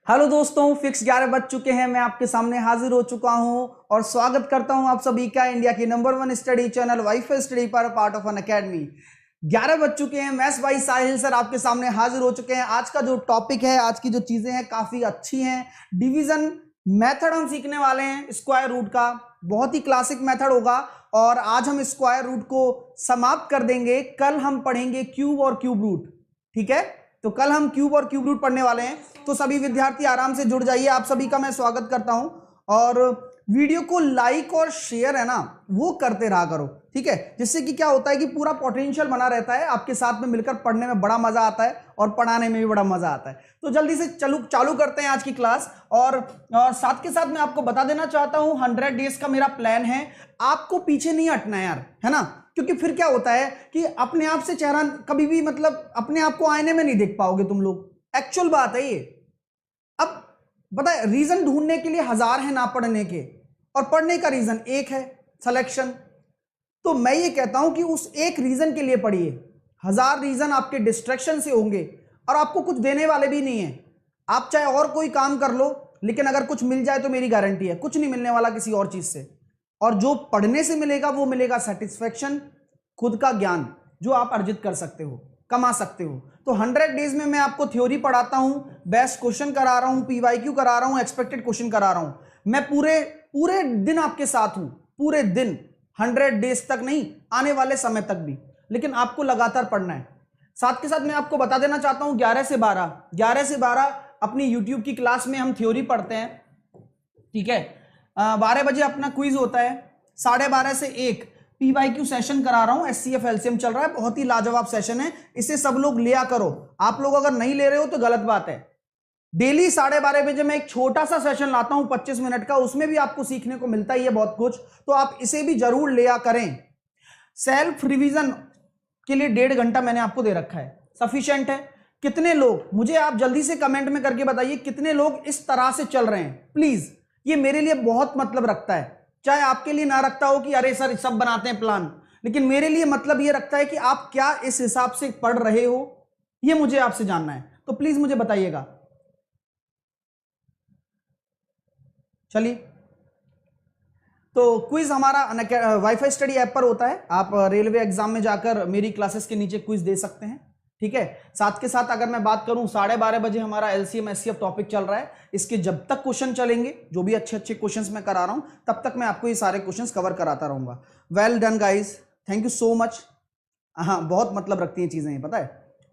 Hello दोस्तों, fix 11 बज चुके हैं। मैं आपके सामने हाजिर हो चुका हूं और स्वागत करता हूं आप सभी का इंडिया की number 1 study channel wifi study पर पार्ट ऑफ एन अकेडमी। 11 बज चुके हैं। मैथ्स बाई साहिल सर आपके सामने हाजिर हो चुके हैं। आज का जो टॉपिक है, आज की जो चीजें हैं काफी अच्छी हैं। डिवीजन मेथड हम सीखने वाले हैं, स्क्वायर रूट का बहुत ही क्लासिक मेथड होगा और आज हम स्क्वायर रूट को समाप्त कर देंगे। कल हम पढ़ेंगे क्यूब और क्यूब रूट। ठीक है, तो कल हम क्यूब और क्यूब रूट पढ़ने वाले हैं। तो सभी विद्यार्थी आराम से जुड़ जाइए। आप सभी का मैं स्वागत करता हूं और वीडियो को लाइक और शेयर है ना वो करते रहा करो, ठीक है, जिससे कि क्या होता है कि पूरा पोटेंशियल बना रहता है। आपके साथ में मिलकर पढ़ने में बड़ा मजा आता है और पढ़ाने में भी बड़ा मजा आता है। तो जल्दी से चालू करते हैं आज की क्लास। और साथ के साथ मैं आपको बता देना चाहता हूं 100 डेज का मेरा प्लान है। आपको पीछे नहीं हटना यार, है ना, क्योंकि फिर क्या होता है कि अपने आप से चेहरा कभी भी मतलब अपने आप को आईने में नहीं देख पाओगे तुम लोग। एक्चुअल बात है ये। अब पता है, रीजन ढूंढने के लिए हजार है ना पढ़ने के, और पढ़ने का रीजन एक है, सिलेक्शन। तो मैं ये कहता हूं कि उस एक रीजन के लिए पढ़िए। हजार रीजन आपके डिस्ट्रैक्शन से होंगे और आपको कुछ देने वाले भी नहीं है। आप चाहे और कोई काम कर लो, लेकिन अगर कुछ मिल जाए तो मेरी गारंटी है कुछ नहीं मिलने वाला किसी और चीज से। और जो पढ़ने से मिलेगा वो मिलेगा सेटिस्फेक्शन, खुद का ज्ञान जो आप अर्जित कर सकते हो, कमा सकते हो। तो 100 डेज में मैं आपको थ्योरी पढ़ाता हूं, बेस्ट क्वेश्चन करा रहा हूं, पीवाईक्यू करा रहा हूं, एक्सपेक्टेड क्वेश्चन करा रहा हूं। मैं पूरे पूरे दिन आपके साथ हूं, पूरे दिन, 100 डेज तक नहीं, आने वाले समय तक भी, लेकिन आपको लगातार पढ़ना है। साथ के साथ मैं आपको बता देना चाहता हूं 11 से 12 अपनी यूट्यूब की क्लास में हम थ्योरी पढ़ते हैं। ठीक है, 12 बजे अपना क्विज होता है, 12:30 से 1 पीवाईक्यू सेशन करा रहा हूं। एससीएफ एलसीएम चल रहा है, बहुत ही लाजवाब सेशन है, इसे सब लोग लिया करो। आप लोग अगर नहीं ले रहे हो तो गलत बात है। डेली 12:30 बजे मैं एक छोटा सा सेशन लाता हूं 25 मिनट का, उसमें भी आपको सीखने को मिलता ही है बहुत कुछ, तो आप इसे भी जरूर लिया करें। सेल्फ रिवीजन के लिए 1.5 घंटा मैंने आपको दे रखा है, सफिशिएंट है। कितने लोग, मुझे आप जल्दी से कमेंट में करके बताइए कितने लोग इस तरह से चल रहे हैं प्लीज। ये मेरे लिए बहुत मतलब रखता है, चाहे आपके लिए ना रखता हो कि अरे सर सब बनाते हैं प्लान, लेकिन मेरे लिए मतलब ये रखता है कि आप क्या इस हिसाब से पढ़ रहे हो, ये मुझे आपसे जानना है। तो प्लीज मुझे बताइएगा। चलिए, तो क्विज हमारा वाईफाई स्टडी ऐप पर होता है। आप रेलवे एग्जाम में जाकर मेरी क्लासेस के नीचे क्विज दे सकते हैं। ठीक है, साथ के साथ अगर मैं बात करूं 12:30 बजे हमारा एलसीएम एससीएफ टॉपिक चल रहा है। इसके जब तक क्वेश्चन चलेंगे, जो भी अच्छे अच्छे क्वेश्चंस मैं करा रहा हूं, तब तक मैं आपको ये सारे क्वेश्चंस कवर कराता रहूंगा। Well done guys, thank you so much. हाँ, बहुत मतलब रखती हैं चीजें, ये पता है।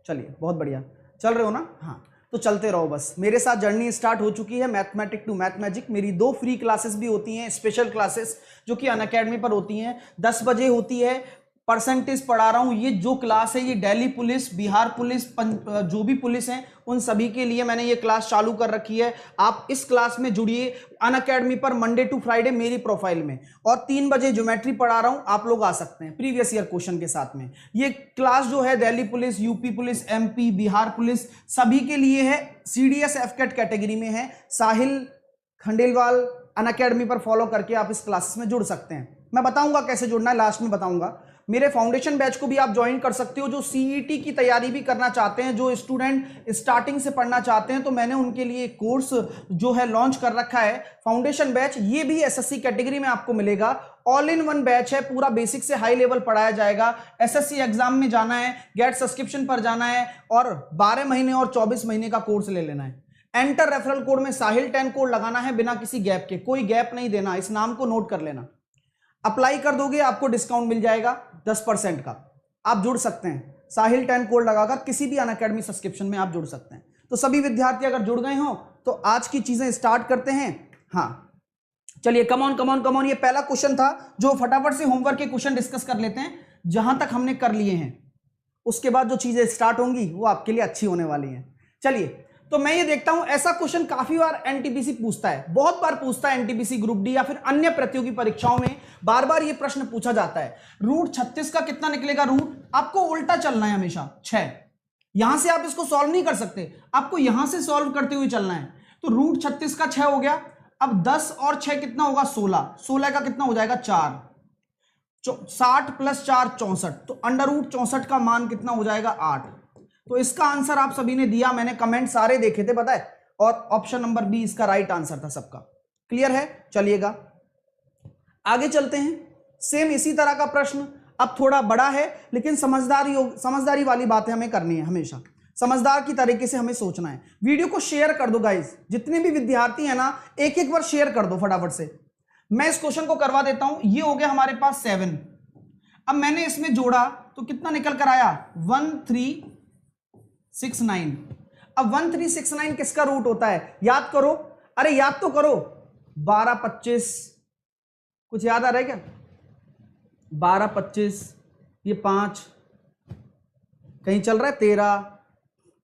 चलिए, बहुत बढ़िया चल रहे हो ना। हाँ, तो चलते रहो बस। मेरे साथ जर्नी स्टार्ट हो चुकी है मैथमेटिक टू मैथ मैजिक। मेरी 2 फ्री क्लासेस भी होती हैं, स्पेशल क्लासेस, जो कि अनअकैडमी पर होती हैं। 10 बजे होती है, परसेंटेज पढ़ा रहा हूं। ये जो क्लास है ये दिल्ली पुलिस, बिहार पुलिस, जो भी पुलिस हैं उन सभी के लिए मैंने ये क्लास चालू कर रखी है। आप इस क्लास में जुड़िए अनअकैडमी पर मंडे टू फ्राइडे मेरी प्रोफाइल में। और 3 बजे ज्योमेट्री पढ़ा रहा हूं, आप लोग आ सकते हैं प्रीवियस ईयर क्वेश्चन के साथ में। ये क्लास जो है Delhi police, UP police, MP, Bihar police सभी के लिए है। सीडीएस एफकेट कैटेगरी में है। साहिल खंडेलवाल अनअकैडमी पर फॉलो करके आप इस क्लासेस में जुड़ सकते हैं। मैं बताऊंगा कैसे जुड़ना है, लास्ट में बताऊंगा। मेरे फाउंडेशन बैच को भी आप ज्वाइन कर सकते हो, जो सीईटी की तैयारी भी करना चाहते हैं, जो स्टूडेंट स्टार्टिंग से पढ़ना चाहते हैं, तो मैंने उनके लिए कोर्स जो है लॉन्च कर रखा है, फाउंडेशन बैच। ये भी एसएससी कैटेगरी में आपको मिलेगा। ऑल इन वन बैच है, पूरा बेसिक से हाई लेवल पढ़ाया जाएगा। एसएससी एग्जाम में जाना है, गेट सब्सक्रिप्शन पर जाना है और 12 महीने और 24 महीने का कोर्स ले लेना है। एंटर रेफरल कोड में साहिल 10 कोड लगाना है, बिना किसी गैप के, कोई गैप नहीं देना, इस नाम को नोट कर लेना। अप्लाई कर दोगे आपको डिस्काउंट मिल जाएगा 10% का। आप जुड़ सकते हैं, साहिल 10 कोड लगाकर किसी भी अनअकैडमी सब्सक्रिप्शन में आप जुड़ सकते हैं। तो सभी विद्यार्थी अगर जुड़ गए हो तो आज की चीजें स्टार्ट करते हैं। हाँ, चलिए, कमॉन कमॉन कमॉन। ये पहला क्वेश्चन था, जो फटाफट से होमवर्क के क्वेश्चन डिस्कस कर लेते हैं जहां तक हमने कर लिए हैं। उसके बाद जो चीजें स्टार्ट होंगी वो आपके लिए अच्छी होने वाली हैं। चलिए, तो मैं ये देखता हूं ऐसा क्वेश्चन काफी बार एनटीपीसी पूछता है, बहुत बार पूछता है एनटीपीसी ग्रुप डी या फिर अन्य प्रतियोगी परीक्षाओं में बार बार ये प्रश्न पूछा जाता है। रूट 36 का कितना निकलेगा? रूट आपको उल्टा चलना है हमेशा, 6। यहां से आप इसको सॉल्व नहीं कर सकते, आपको यहां से सॉल्व करते हुए चलना है। तो रूट 36 का 6 हो गया। अब 10 और 6 कितना होगा? 16। 16 का कितना हो जाएगा? 4। 60 + 4 64। तो अंडर रूट 64 का मान कितना हो जाएगा? 8। तो इसका आंसर आप सभी ने दिया, मैंने कमेंट सारे देखे थे, पता है। और ऑप्शन नंबर बी इसका राइट आंसर था सबका। क्लियर है? चलिएगा आगे चलते हैं। सेम इसी तरह का प्रश्न, अब थोड़ा बड़ा है लेकिन समझदारी वाली बातें हमें करनी है, हमेशा समझदार की तरीके से हमें सोचना है। वीडियो को शेयर कर दो गाइस, जितने भी विद्यार्थी हैं ना एक एक बार शेयर कर दो फटाफट से। मैं इस क्वेश्चन को करवा देता हूं। ये हो गया हमारे पास 7, अब मैंने इसमें जोड़ा तो कितना निकल कर आया 1369। अब 1369 किसका रूट होता है? याद करो, अरे याद तो करो। 12 25, कुछ याद आ रहा है क्या? 12 25, ये 5 कहीं चल रहा है, 13,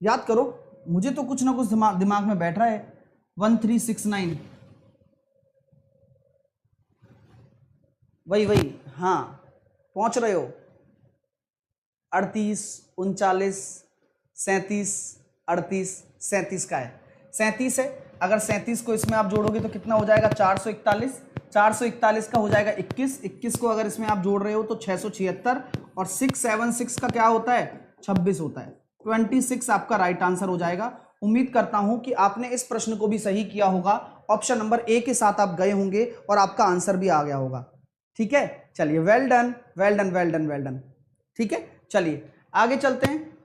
याद करो, मुझे तो कुछ ना कुछ दिमाग में बैठ रहा है। 1369 वही हाँ, पहुंच रहे हो। 38 39 37 38 37 का है, 37 है। अगर 37 को इसमें आप जोड़ोगे तो कितना हो जाएगा? 441। 441 का हो जाएगा 21। 21 को अगर इसमें आप जोड़ रहे हो तो 676, और 676 का क्या होता है? 26 होता है। 26 आपका राइट आंसर हो जाएगा। उम्मीद करता हूं कि आपने इस प्रश्न को भी सही किया होगा। ऑप्शन नंबर ए के साथ आप गए होंगे और आपका आंसर भी आ गया होगा। ठीक है, चलिए, well done well done well done well done. ठीक है, चलिए आगे चलते हैं।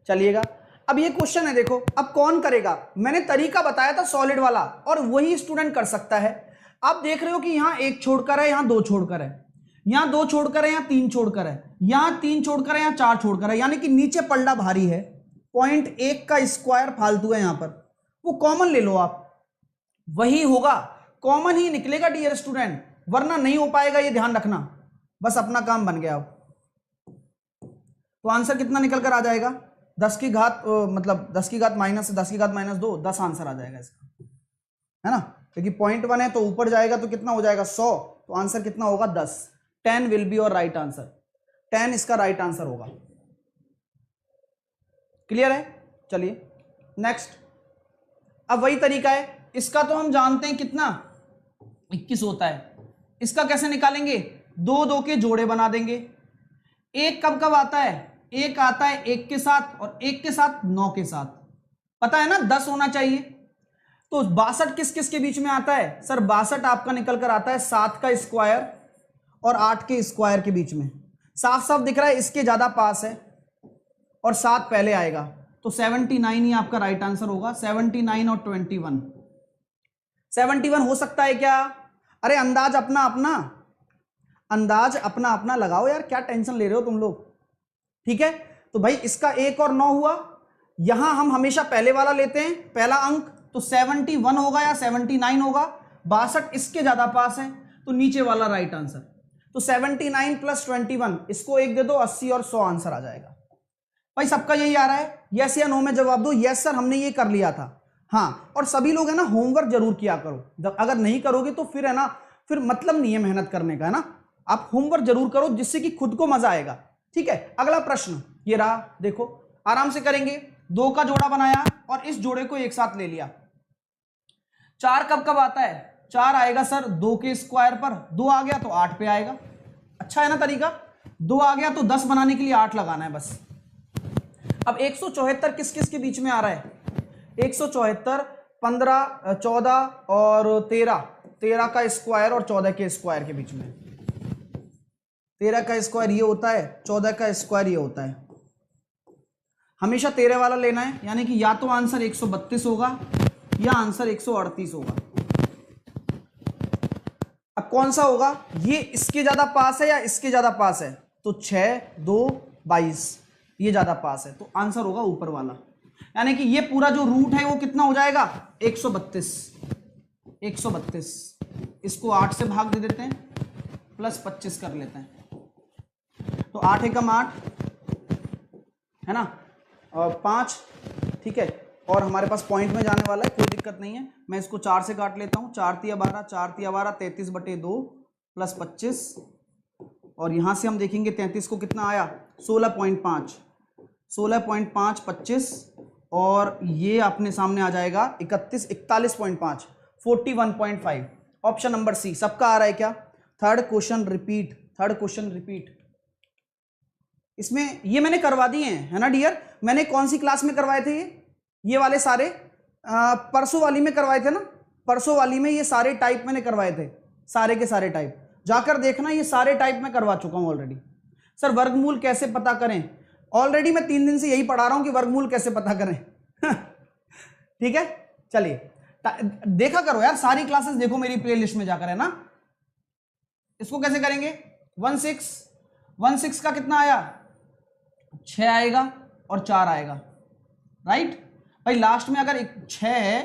चलिएगा, अब ये क्वेश्चन है, देखो अब कौन करेगा? मैंने तरीका बताया था सॉलिड वाला, और वही स्टूडेंट कर सकता है। आप देख रहे हो कि यहां 1 छोड़कर है, यहां 2 छोड़कर है, यहां 2 छोड़कर है, यहां 3 छोड़कर है, यहां 3 छोड़कर है, यहां 4 छोड़कर है, यानी कि नीचे पलड़ा भारी है। 0.1 का स्क्वायर फालतू है यहां पर, वो कॉमन ले लो आप, वही होगा, कॉमन ही निकलेगा डियर स्टूडेंट, वरना नहीं हो पाएगा, ये ध्यान रखना। बस अपना काम बन गया। तो आंसर कितना निकल कर आ जाएगा? 10 की घात मतलब 10 की घात माइनस 10 की घात माइनस 2, 10 आंसर आ जाएगा इसका, है ना? क्योंकि 0.1 है तो ऊपर जाएगा तो कितना हो जाएगा? 100। तो आंसर कितना होगा? 10। 10 will be your right answer. 10 इसका राइट आंसर होगा। क्लियर है? चलिए नेक्स्ट। अब वही तरीका है, इसका तो हम जानते हैं कितना 21 होता है। इसका कैसे निकालेंगे? 2 के जोड़े बना देंगे। एक कब कब आता है? एक आता है 1 के साथ, और 1 के साथ 9 के साथ, पता है ना 10 होना चाहिए। तो 62 किस किस के बीच में आता है? सर 62 आपका निकल कर आता है 7 का स्क्वायर और 8 के स्क्वायर के बीच में। साफ साफ दिख रहा है इसके ज्यादा पास है और 7 पहले आएगा, तो 79 ही आपका राइट आंसर होगा। 79 और 21, 71 हो सकता है क्या? अरे अंदाज अपना अपना लगाओ यार, क्या टेंशन ले रहे हो तुम लोग? ठीक है, तो भाई इसका 1 और 9 हुआ। यहां हम हमेशा पहले वाला लेते हैं, पहला अंक, तो 71 होगा या 79 होगा। 62 इसके ज्यादा पास है, तो नीचे वाला राइट आंसर। तो 79 + 21, इसको 1 दे दो, 80 और 100 आंसर आ जाएगा। भाई सबका यही आ रहा है? यस या नो में जवाब दो। यस सर, हमने ये कर लिया था। हाँ, और सभी लोग है ना होमवर्क जरूर किया करो, अगर नहीं करोगे तो फिर है ना, फिर मतलब नहीं है मेहनत करने का, है ना। आप होमवर्क जरूर करो जिससे कि खुद को मजा आएगा। ठीक है, अगला प्रश्न ये रहा, देखो आराम से करेंगे। 2 का जोड़ा बनाया और इस जोड़े को एक साथ ले लिया। 4 कब कब आता है? 4 आएगा सर 2 के स्क्वायर पर, 2 आ गया तो 8 पे आएगा। अच्छा है ना तरीका? 2 आ गया तो 10 बनाने के लिए 8 लगाना है बस। अब 174 किस किस के बीच में आ रहा है? 174 15 14 और 13 का स्क्वायर और 14 के स्क्वायर के बीच में। 13 का स्क्वायर ये होता है, 14 का स्क्वायर ये होता है। हमेशा 13 वाला लेना है, यानी कि या तो आंसर 132 होगा या आंसर 138 होगा। अब कौन सा होगा? ये इसके ज्यादा पास है या इसके ज्यादा पास है? तो 6 2 22, ये ज्यादा पास है, तो आंसर होगा ऊपर वाला। यानी कि ये पूरा जो रूट है वो कितना हो जाएगा? 132। 132 इसको 8 से भाग दे देते हैं, प्लस 25 कर लेते हैं, तो 8 एकम 8 है ना, और 5। ठीक है, और हमारे पास पॉइंट में जाने वाला है, कोई दिक्कत नहीं है। मैं इसको 4 से काट लेता हूँ। 4 तिया 12, 4 तिया 12, 33/2 प्लस 25, और यहां से हम देखेंगे 33 को कितना आया? 16.5, 16.5 25, और ये अपने सामने आ जाएगा 31 41.5 41.5। ऑप्शन नंबर सी सबका आ रहा है क्या? Third question repeat. इसमें ये मैंने करवा दिए हैं, है ना डियर। मैंने कौन सी क्लास में करवाए थे ये वाले सारे? परसों वाली में करवाए थे ना, परसों वाली में ये सारे टाइप मैंने करवाए थे, सारे के सारे टाइप, जाकर देखना, ये सारे टाइप मैं करवा चुका हूं ऑलरेडी। सर वर्गमूल कैसे पता करें, ऑलरेडी मैं 3 दिन से यही पढ़ा रहा हूं कि वर्गमूल कैसे पता करें। ठीक है, चलिए देखा करो यार, सारी क्लासेस देखो मेरी प्लेलिस्ट में जाकर, है ना। इसको कैसे करेंगे, 16 का कितना आया, 6 आएगा और 4 आएगा, राइट भाई। लास्ट में अगर 6 है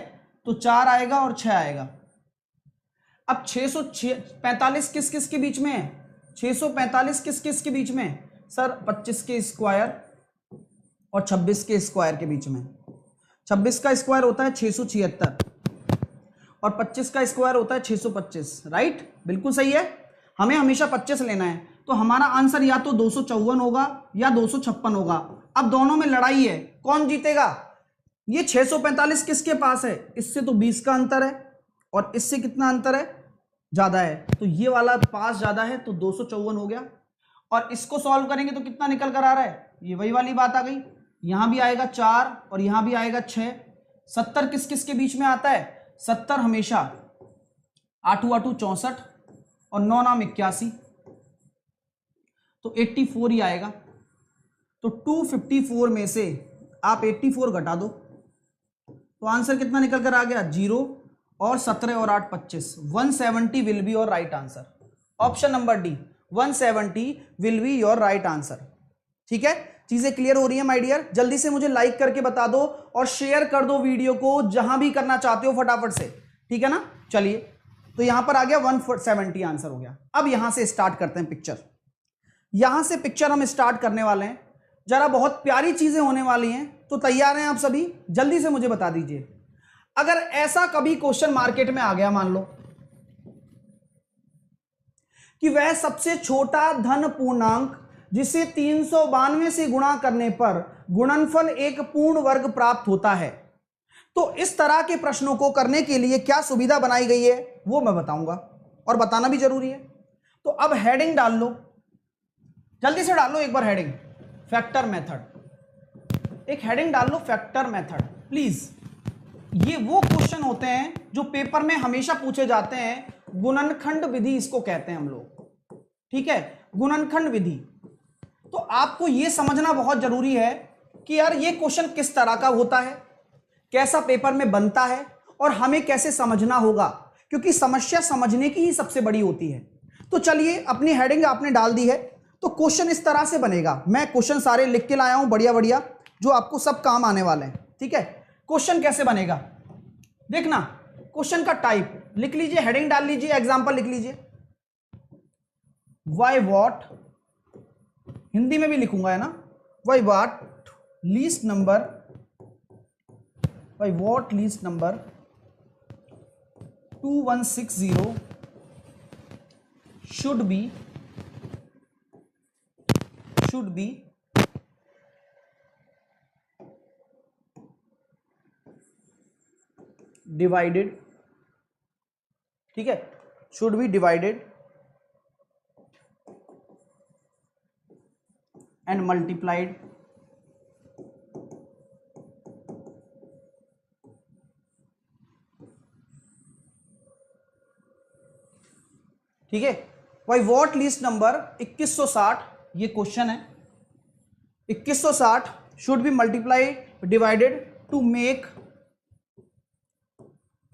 तो 4 आएगा और 6 आएगा। अब 645 किस किस के बीच में है, 645 किस किस के बीच में है सर, 25 के स्क्वायर और 26 के स्क्वायर के बीच में। 26 का स्क्वायर होता है 676 और 25 का स्क्वायर होता है 625, राइट, बिल्कुल सही है। हमें हमेशा 25 लेना है, तो हमारा आंसर या तो 254 होगा या 256 होगा। अब दोनों में लड़ाई है, कौन जीतेगा। ये 645 किसके पास है, इससे तो 20 का अंतर है और इससे कितना अंतर है, ज्यादा है, तो ये वाला पास ज्यादा है, तो 254 हो गया। और इसको सॉल्व करेंगे तो कितना निकल कर आ रहा है, ये वही वाली बात आ गई, यहां भी आएगा 4 और यहां भी आएगा 6। 70 किस किस के बीच में आता है, 70 हमेशा 8 8 64 और 9 9 81, तो 84 ही आएगा। तो 254 में से आप 84 घटा दो तो आंसर कितना निकल कर आ गया, 0 और 17 और 8 25, 170 will be your right answer. Option number D, 170 will be your right answer. ठीक है, चीजें क्लियर हो रही है माय डियर। जल्दी से मुझे लाइक करके बता दो और शेयर कर दो वीडियो को, जहां भी करना चाहते हो फटाफट से, ठीक है ना। चलिए, तो यहां पर आ गया 170 आंसर हो गया। अब यहां से स्टार्ट करते हैं पिक्चर, यहां से पिक्चर हम स्टार्ट करने वाले हैं। जरा बहुत प्यारी चीजें होने वाली हैं, तो तैयार हैं आप सभी, जल्दी से मुझे बता दीजिए। अगर ऐसा कभी क्वेश्चन मार्केट में आ गया, मान लो कि वह सबसे छोटा धन पूर्णांक जिसे 392 से गुणा करने पर गुणनफल एक पूर्ण वर्ग प्राप्त होता है, तो इस तरह के प्रश्नों को करने के लिए क्या सुविधा बनाई गई है वो मैं बताऊंगा, और बताना भी जरूरी है। तो अब हेडिंग डाल लो, जल्दी से डाल लो एक बार हेडिंग, फैक्टर मेथड। एक हेडिंग डाल लो, फैक्टर मेथड प्लीज। ये वो क्वेश्चन होते हैं जो पेपर में हमेशा पूछे जाते हैं, गुणनखंड विधि इसको कहते हैं हम लोग, ठीक है, गुणनखंड विधि। तो आपको यह समझना बहुत जरूरी है कि यार ये क्वेश्चन किस तरह का होता है, कैसा पेपर में बनता है और हमें कैसे समझना होगा, क्योंकि समस्या समझने की ही सबसे बड़ी होती है। तो चलिए, अपनी हेडिंग आपने डाल दी है, तो क्वेश्चन इस तरह से बनेगा। मैं क्वेश्चन सारे लिख के लाया हूं बढ़िया बढ़िया, जो आपको सब काम आने वाले हैं, ठीक है। क्वेश्चन कैसे बनेगा देखना, क्वेश्चन का टाइप लिख लीजिए, हेडिंग डाल लीजिए, एग्जांपल लिख लीजिए, वाई वॉट, हिंदी में भी लिखूंगा है ना, why what least number, why what least number 2160 should be divided, ठीक है, should be divided and multiplied ठीक है। वाई वॉट लीस्ट नंबर 2160, ये क्वेश्चन है, 2160 should be multiplied divided to make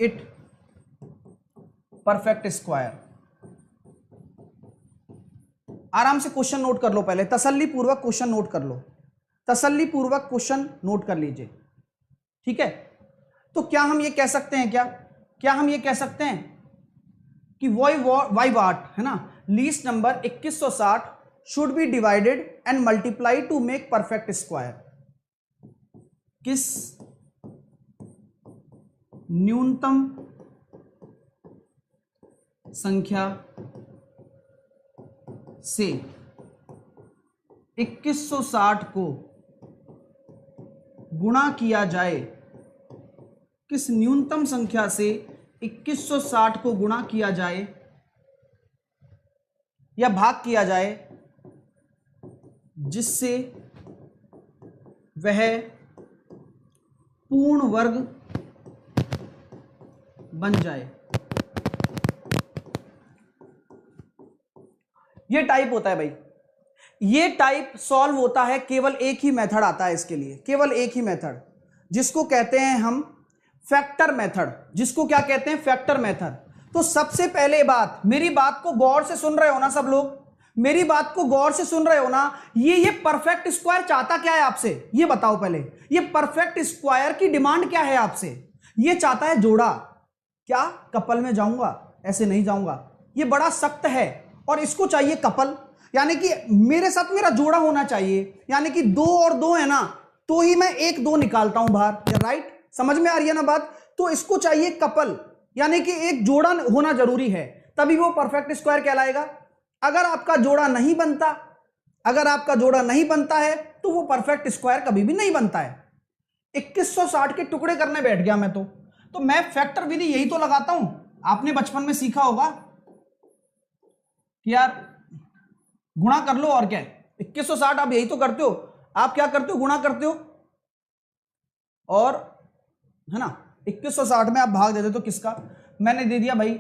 it perfect square. आराम से क्वेश्चन नोट कर लो, पहले तसल्ली पूर्वक क्वेश्चन नोट कर लो, तसल्ली पूर्वक क्वेश्चन नोट कर लीजिए, ठीक है। तो क्या हम ये कह सकते हैं, क्या हम ये कह सकते हैं कि वाई वॉट है ना, least number 2160 should B divided and multiply two make perfect square. किस न्यूनतम संख्या से 2160 को गुणा किया जाए, किस न्यूनतम संख्या से 2160 को गुणा किया जाए या भाग किया जाए, जिससे वह पूर्ण वर्ग बन जाए। ये टाइप होता है भाई, ये टाइप सॉल्व होता है, केवल एक ही मेथड आता है इसके लिए, केवल एक ही मेथड, जिसको कहते हैं हम फैक्टर मेथड। जिसको क्या कहते हैं? Factor method. तो सबसे पहले बात, मेरी बात को गौर से सुन रहे हो ना सब लोग? मेरी बात को गौर से सुन रहे हो ना? ये परफेक्ट स्क्वायर चाहता क्या है आपसे, ये बताओ पहले। ये परफेक्ट स्क्वायर की डिमांड क्या है आपसे? ये चाहता है जोड़ा। क्या कपल में जाऊंगा? ऐसे नहीं जाऊंगा, ये बड़ा सख्त है। और इसको चाहिए कपल, यानी कि मेरे साथ मेरा जोड़ा होना चाहिए, यानी कि 2 और 2 है ना, तो ही मैं 1 2 निकालता हूं बाहर। राइट, समझ में आ रही है ना बात? तो इसको चाहिए कपल, यानी कि एक जोड़ा होना जरूरी है, तभी वो परफेक्ट स्क्वायर कहलाएगा। अगर आपका जोड़ा नहीं बनता, अगर आपका जोड़ा नहीं बनता है तो वो परफेक्ट स्क्वायर कभी भी नहीं बनता है। 2160 के टुकड़े करने बैठ गया मैं तो मैं फैक्टर विधि यही तो लगाता हूं। आपने बचपन में सीखा होगा कि यार गुणा कर लो, और क्या है 2160, आप यही तो करते हो। आप क्या करते हो? गुणा करते हो, और है ना 2160 में आप भाग दे देते हो किसका? मैंने दे दिया भाई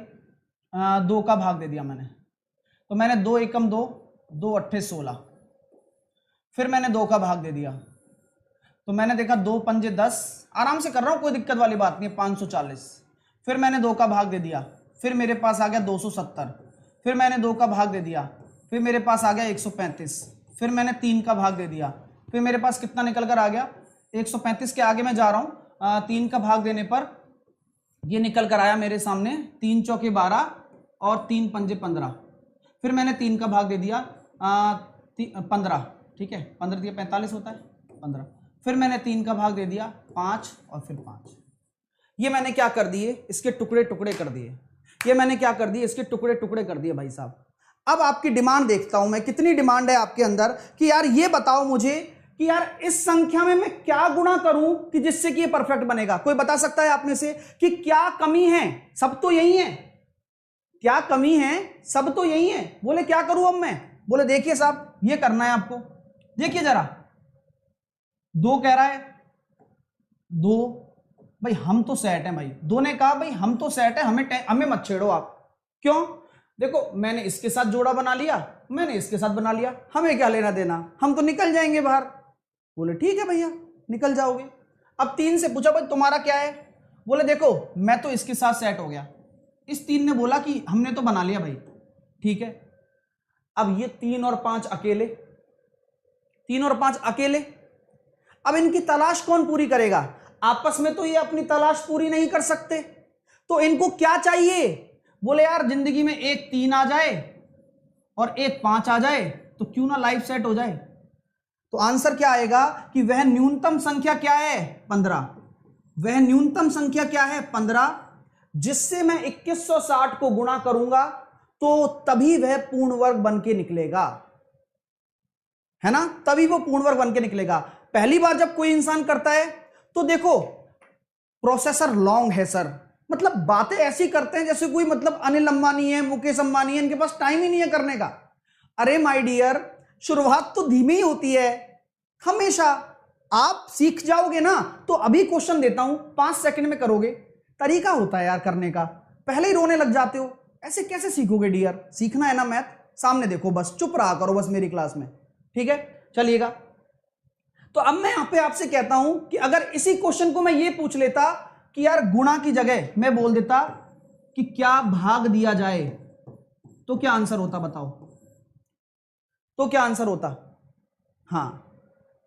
2 का भाग दे दिया मैंने, तो मैंने 2 एकम 2, 2 अट्ठे 16। फिर मैंने 2 का भाग दे दिया, तो मैंने देखा 2 पंजे 10, आराम से कर रहा हूं, कोई दिक्कत वाली बात नहीं है, 540। फिर मैंने 2 का भाग दे दिया, फिर मेरे पास आ गया 270। फिर मैंने 2 का भाग दे दिया, फिर मेरे पास आ गया 135। फिर मैंने 3 का भाग दे दिया, फिर मेरे पास कितना निकल कर आ गया? 135 के आगे मैं जा रहा हूं, 3 का भाग देने पर ये निकल कर आया मेरे सामने 3 चौके 12 और 3 पंजे 15। फिर मैंने 3 का भाग दे दिया 15, ठीक है, 15 दिया 45 होता है 15। फिर मैंने 3 का भाग दे दिया 5 और फिर 5। ये मैंने क्या कर दिए? इसके टुकड़े टुकड़े कर दिए। ये मैंने क्या कर दिए? इसके टुकड़े टुकड़े कर दिए भाई साहब। अब आपकी डिमांड देखता हूं मैं, कितनी डिमांड है आपके अंदर कि यार ये बताओ मुझे कि यार इस संख्या में मैं क्या गुणा करूं कि जिससे कि ये परफेक्ट बनेगा। कोई बता सकता है आप में से कि क्या कमी है? सब तो यही है, क्या कमी है? सब तो यही है। बोले क्या करूं अब मैं? बोले देखिए साहब, ये करना है आपको, देखिए जरा, 2 कह रहा है, 2 भाई हम तो सेट हैं भाई। 2 ने कहा भाई हम तो सेट है, हमें मत छेड़ो आप। क्यों? देखो मैंने इसके साथ जोड़ा बना लिया, मैंने इसके साथ बना लिया, हमें क्या लेना देना, हम तो निकल जाएंगे बाहर। बोले ठीक है भैया, निकल जाओगे। अब 3 से पूछा भाई तुम्हारा क्या है? बोले देखो मैं तो इसके साथ सेट हो गया। इस 3 ने बोला कि हमने तो बना लिया भाई, ठीक है। अब ये 3 और 5 अकेले, 3 और 5 अकेले। अब इनकी तलाश कौन पूरी करेगा? आपस में तो ये अपनी तलाश पूरी नहीं कर सकते, तो इनको क्या चाहिए? बोले यार जिंदगी में एक 3 आ जाए और एक 5 आ जाए तो क्यों ना लाइफ सेट हो जाए। तो आंसर क्या आएगा कि वह न्यूनतम संख्या क्या है? 15। वह न्यूनतम संख्या क्या है? 15, जिससे मैं 2160 को गुणा करूंगा तो तभी वह पूर्ण वर्ग बन के निकलेगा, है ना, तभी वो पूर्ण वर्ग बन के निकलेगा। पहली बार जब कोई इंसान करता है तो देखो प्रोसेसर लॉन्ग है सर, मतलब बातें ऐसी करते हैं जैसे कोई मतलब अनिल अंबानी है, मुकेश अंबानी है, इनके पास टाइम ही नहीं है करने का। अरे माय डियर, शुरुआत तो धीमी ही होती है हमेशा। आप सीख जाओगे ना तो अभी क्वेश्चन देता हूं 5 सेकंड में करोगे, तरीका होता है यार करने का, पहले ही रोने लग जाते हो, ऐसे कैसे सीखोगे डियर? सीखना है ना मैथ, सामने देखो, बस चुप रहा करो बस मेरी क्लास में, ठीक है। चलिएगा, तो अब मैं यहां पे आपसे कहता हूं कि अगर इसी क्वेश्चन को मैं ये पूछ लेता कि यार गुणा की जगह मैं बोल देता कि क्या भाग दिया जाए, तो क्या आंसर होता बताओ? तो क्या आंसर होता? हां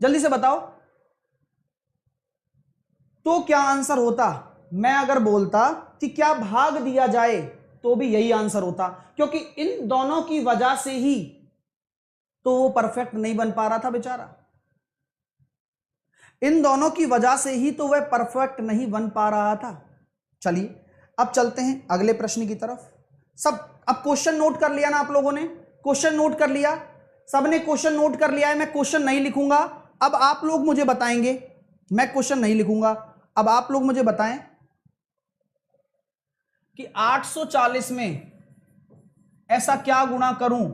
जल्दी से बताओ, तो क्या आंसर होता? मैं अगर बोलता कि क्या भाग दिया जाए तो भी यही आंसर होता, क्योंकि इन दोनों की वजह से ही तो वो परफेक्ट नहीं बन पा रहा था बेचारा, इन दोनों की वजह से ही तो वह परफेक्ट नहीं बन पा रहा था। चलिए अब चलते हैं अगले प्रश्न की तरफ। सब अब क्वेश्चन नोट कर लिया ना आप लोगों ने? क्वेश्चन नोट कर लिया? सबने क्वेश्चन नोट कर लिया है? मैं क्वेश्चन नहीं लिखूंगा, अब आप लोग मुझे बताएंगे। मैं क्वेश्चन नहीं लिखूंगा, अब आप लोग मुझे बताएं कि 840 में ऐसा क्या गुणा करूं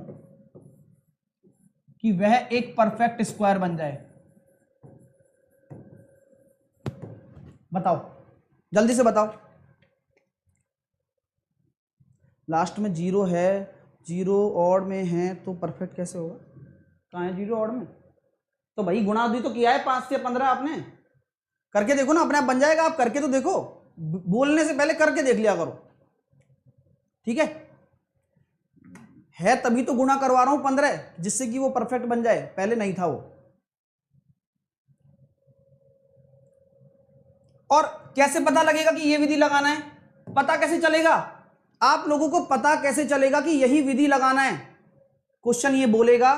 कि वह एक परफेक्ट स्क्वायर बन जाए। बताओ, जल्दी से बताओ। लास्ट में जीरो है, जीरो ऑड में है तो परफेक्ट कैसे होगा? कहाँ है जीरो ऑड में? तो भाई गुणा भी तो किया है 5 से 15 आपने, करके देखो ना, अपने आप बन जाएगा। आप करके तो देखो, बोलने से पहले करके देख लिया करो, ठीक है तभी तो गुणा करवा रहा हूं 15, जिससे कि वो परफेक्ट बन जाए, पहले नहीं था वो। और कैसे पता लगेगा कि ये विधि लगाना है? पता कैसे चलेगा? आप लोगों को पता कैसे चलेगा कि यही विधि लगाना है? क्वेश्चन ये बोलेगा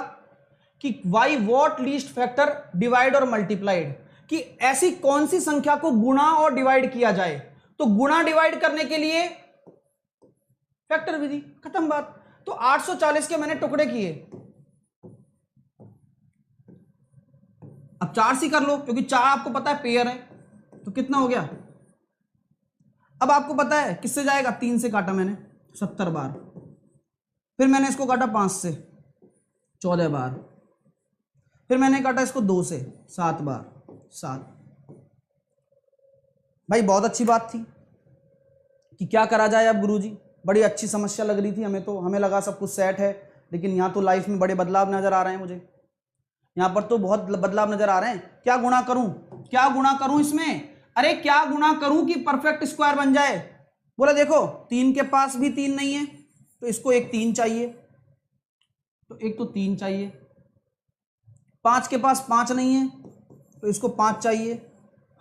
कि by what least factor divide और मल्टीप्लाइड, कि ऐसी कौन सी संख्या को गुणा और डिवाइड किया जाए। तो गुणा डिवाइड करने के लिए फैक्टर विधि, खत्म बात। तो 840 के मैंने टुकड़े किए, अब 4 से कर लो, क्योंकि 4 आपको पता है पेयर है, तो कितना हो गया? अब आपको पता है किससे जाएगा? 3 से काटा मैंने 70 बार, फिर मैंने इसको काटा 5 से 14 बार, फिर मैंने काटा इसको 2 से 7 बार, 7। भाई बहुत अच्छी बात थी कि क्या करा जाए अब गुरुजी, बड़ी अच्छी समस्या लग रही थी हमें, तो हमें लगा सब कुछ सेट है, लेकिन यहाँ तो लाइफ में बड़े बदलाव नजर आ रहे हैं मुझे, यहाँ पर तो बहुत बदलाव नजर आ रहे हैं। क्या गुणा करूं, क्या गुणा करूं इसमें? अरे क्या गुणा करूं कि परफेक्ट स्क्वायर बन जाए? बोला देखो 3 के पास भी 3 नहीं है, तो इसको एक 3 चाहिए, तो एक तो 3 चाहिए। 5 के पास 5 नहीं है, तो इसको 5 चाहिए,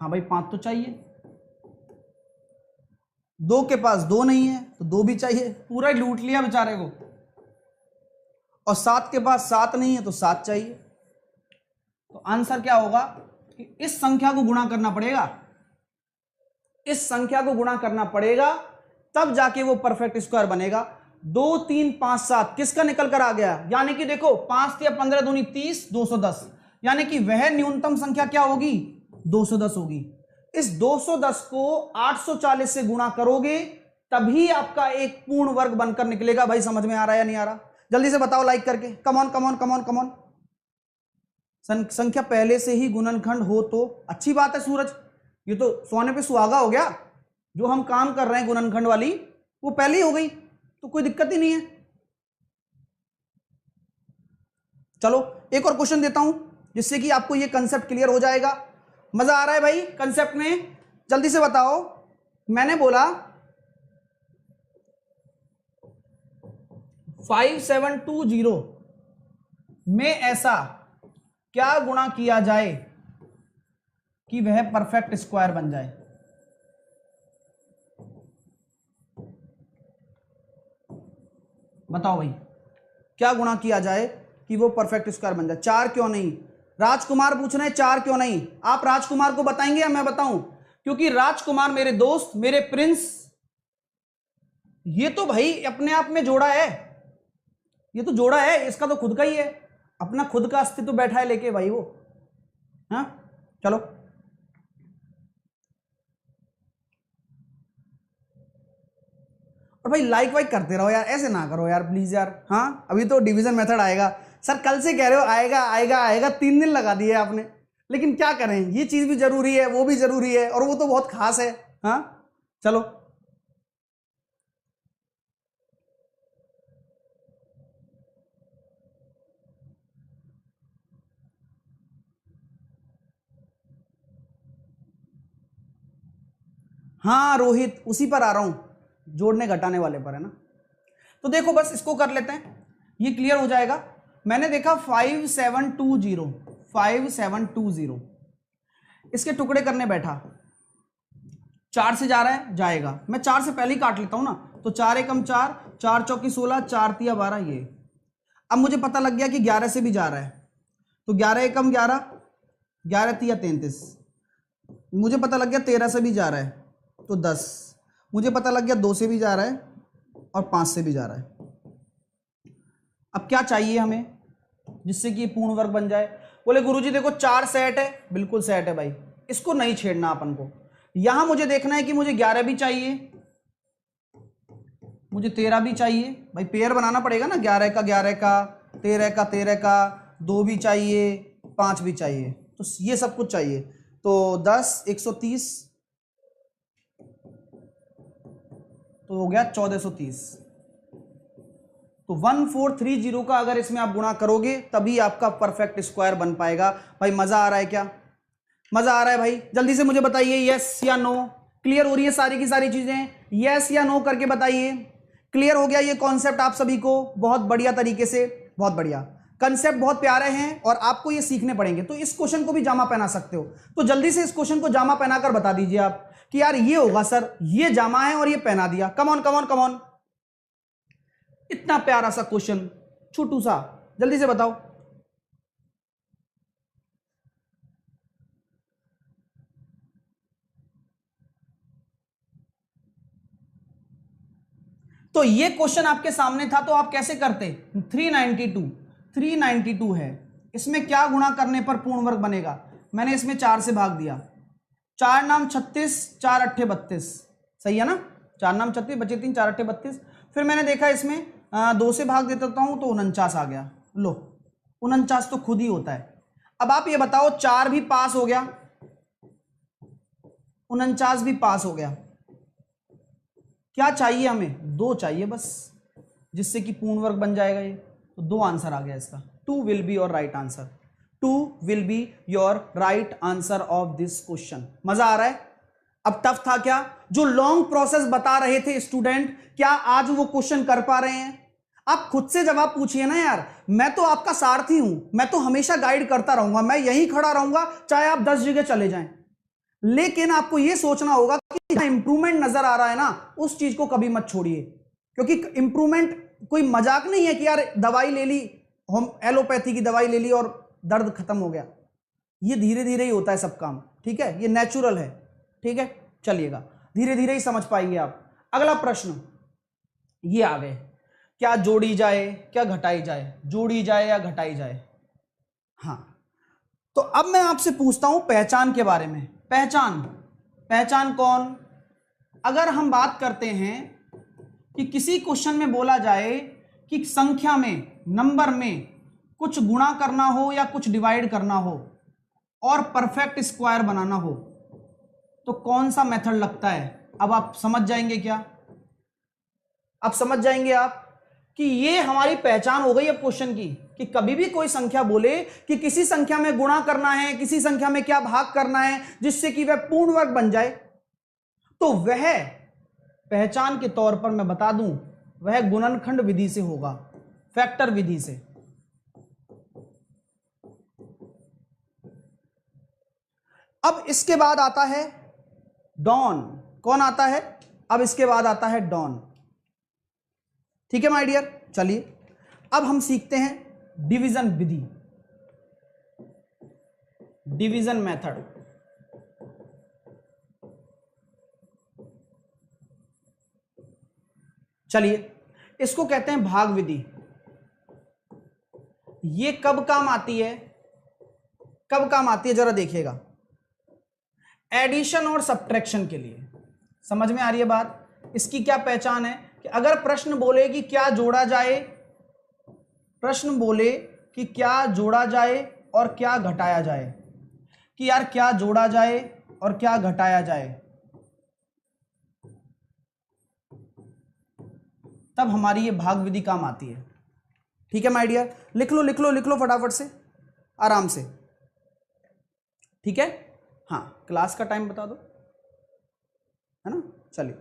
हाँ भाई 5 तो चाहिए। 2 के पास 2 नहीं है, तो 2 भी चाहिए, पूरा लूट लिया बेचारे को। और 7 के पास 7 नहीं है, तो 7 चाहिए। तो आंसर क्या होगा कि इस संख्या को गुणा करना पड़ेगा, इस संख्या को गुणा करना पड़ेगा, तब जाके वो परफेक्ट स्क्वायर बनेगा। 2 3 5 7 किसका निकल कर आ गया? यानी कि देखो 5 या 15 दूनी 30, 210, यानी कि वह न्यूनतम संख्या क्या होगी? 210 होगी। इस 210 को 840 से गुणा करोगे तभी आपका एक पूर्ण वर्ग बनकर निकलेगा। भाई समझ में आ रहा है या नहीं आ रहा? जल्दी से बताओ लाइक करके, कमॉन कमॉन कमॉन कमॉन। संख्या पहले से ही गुणनखंड हो तो अच्छी बात है सूरज, ये तो सोने पे सुहागा हो गया। जो हम काम कर रहे हैं गुणनखंड वाली वो पहले ही हो गई, तो कोई दिक्कत ही नहीं है। चलो एक और क्वेश्चन देता हूं जिससे कि आपको ये कंसेप्ट क्लियर हो जाएगा। मजा आ रहा है भाई कंसेप्ट में? जल्दी से बताओ। मैंने बोला 5720 में ऐसा क्या गुणा किया जाए कि वह परफेक्ट स्क्वायर बन जाए? बताओ भाई, क्या गुणा किया जाए कि वो परफेक्ट स्क्वायर बन जाए? 4 क्यों नहीं? राजकुमार पूछ रहे हैं 4 क्यों नहीं? आप राजकुमार को बताएंगे या मैं बताऊं? क्योंकि राजकुमार मेरे दोस्त, मेरे प्रिंस, ये तो भाई अपने आप में जोड़ा है, ये तो जोड़ा है, इसका तो खुद का ही है, अपना खुद का अस्तित्व बैठा है लेके भाई वो। हाँ चलो और भाई लाइक वाइक करते रहो यार, ऐसे ना करो यार प्लीज यार। हाँ अभी तो डिवीजन मेथड आएगा सर, कल से कह रहे हो आएगा आएगा आएगा, 3 दिन लगा दिए आपने, लेकिन क्या करें, ये चीज भी जरूरी है, वो भी जरूरी है, और वो तो बहुत खास है। हाँ चलो हाँ रोहित, उसी पर आ रहा हूं, जोड़ने घटाने वाले पर है ना। तो देखो बस इसको कर लेते हैं, ये क्लियर हो जाएगा। मैंने देखा 5720 इसके टुकड़े करने बैठा, 4 से जा रहा है, जाएगा, मैं 4 से पहले ही काट लेता हूं ना, तो 4 एकम 4, 4 चौकी 16, 4 तिया 12 ये। अब मुझे पता लग गया कि 11 से भी जा रहा है, तो 11 एकम 11, 11 तिया 33। मुझे पता लग गया 13 से भी जा रहा है, तो 10। मुझे पता लग गया 2 से भी जा रहा है और 5 से भी जा रहा है। अब क्या चाहिए हमें जिससे कि ये पूर्ण वर्ग बन जाए? बोले गुरुजी देखो 4 सेट है, बिल्कुल सेट है भाई, इसको नहीं छेड़ना अपन को। यहां मुझे देखना है कि मुझे 11 भी चाहिए, मुझे 13 भी चाहिए, भाई पेयर बनाना पड़ेगा ना, 11 का 11 का, 13 का 13 का, 2 भी चाहिए, 5 भी चाहिए, तो ये सब कुछ चाहिए। तो 10 130 तो हो गया 1430। तो 1430 का अगर इसमें आप गुणा करोगे तभी आपका परफेक्ट स्क्वायर बन पाएगा। भाई मजा आ रहा है क्या? मजा आ रहा है भाई? जल्दी से मुझे बताइए यस या नो। क्लियर हो रही है सारी की सारी चीजें? यस या नो करके बताइए। क्लियर हो गया ये कॉन्सेप्ट आप सभी को? बहुत बढ़िया तरीके से, बहुत बढ़िया। कंसेप्ट बहुत प्यारे हैं और आपको ये सीखने पड़ेंगे। तो इस क्वेश्चन को भी जामा पहना सकते हो, तो जल्दी से इस क्वेश्चन को जामा पहनाकर बता दीजिए आप कि यार ये होगा सर, ये जामा है और ये पहना दिया। Come on come on come on. इतना प्यारा सा क्वेश्चन, छोटू सा, जल्दी से बताओ। तो ये क्वेश्चन आपके सामने था तो आप कैसे करते? 392 है, इसमें क्या गुणा करने पर पूर्ण वर्ग बनेगा? मैंने इसमें 4 से भाग दिया। 4 नाम 36, 4 अट्ठे 32, सही है ना? 4 नाम 36 बचे 3, 4 अट्ठे 32। फिर मैंने देखा इसमें 2 से भाग देता हूं तो 49 आ गया। लो 49 तो खुद ही होता है। अब आप ये बताओ 4 भी पास हो गया, 49 भी पास हो गया, क्या चाहिए हमें? 2 चाहिए बस, जिससे कि पूर्ण वर्ग बन जाएगा ये। तो 2 आंसर आ गया इसका। 2 will be your right answer. 2 will be your right answer of this question. मजा आ रहा है? अब टफ था क्या? जो लॉन्ग प्रोसेस बता रहे थे स्टूडेंट, क्या आज वो क्वेश्चन कर पा रहे हैं? आप खुद से जवाब पूछिए ना यार। मैं तो आपका सारथी हूं, मैं तो हमेशा गाइड करता रहूंगा, मैं यहीं खड़ा रहूंगा चाहे आप 10 जगह चले जाएं। लेकिन आपको यह सोचना होगा कि इंप्रूवमेंट नजर आ रहा है ना, उस चीज को कभी मत छोड़िए, क्योंकि इंप्रूवमेंट कोई मजाक नहीं है कि यार दवाई ले ली, होम एलोपैथी की दवाई ले ली और दर्द खत्म हो गया। ये धीरे धीरे ही होता है सब काम, ठीक है? ये नेचुरल है, ठीक है? चलिएगा, धीरे धीरे ही समझ पाएंगे आप। अगला प्रश्न ये आ गए, क्या जोड़ी जाए क्या घटाई जाए? जोड़ी जाए या घटाई जाए? हाँ, तो अब मैं आपसे पूछता हूं पहचान के बारे में। पहचान, पहचान कौन? अगर हम बात करते हैं कि किसी क्वेश्चन में बोला जाए कि संख्या में, नंबर में कुछ गुणा करना हो या कुछ डिवाइड करना हो और परफेक्ट स्क्वायर बनाना हो, तो कौन सा मेथड लगता है? अब आप समझ जाएंगे क्या? अब समझ जाएंगे आप कि ये हमारी पहचान हो गई अब क्वेश्चन की, कि कभी भी कोई संख्या बोले कि किसी संख्या में गुणा करना है, किसी संख्या में क्या भाग करना है जिससे कि वह पूर्ण वर्ग बन जाए, तो वह पहचान के तौर पर मैं बता दूं, वह गुणनखंड विधि से होगा, फैक्टर विधि से। अब इसके बाद आता है डॉन। कौन आता है? अब इसके बाद आता है डॉन। ठीक है माय डियर, चलिए अब हम सीखते हैं डिवीजन विधि, डिवीजन मेथड। चलिए, इसको कहते हैं भाग विधि। ये कब काम आती है? कब काम आती है जरा देखिएगा, एडिशन और सब्ट्रैक्शन के लिए। समझ में आ रही है बात? इसकी क्या पहचान है कि अगर प्रश्न बोले कि क्या जोड़ा जाए, प्रश्न बोले कि क्या जोड़ा जाए और क्या घटाया जाए, कि यार क्या जोड़ा जाए और क्या घटाया जाए, तब हमारी ये भाग विधि काम आती है। ठीक है माय डियर, लिख लो लिख लो लिख लो फटाफट से, आराम से। ठीक है, हाँ, क्लास का टाइम बता दो, है ना? चलिए,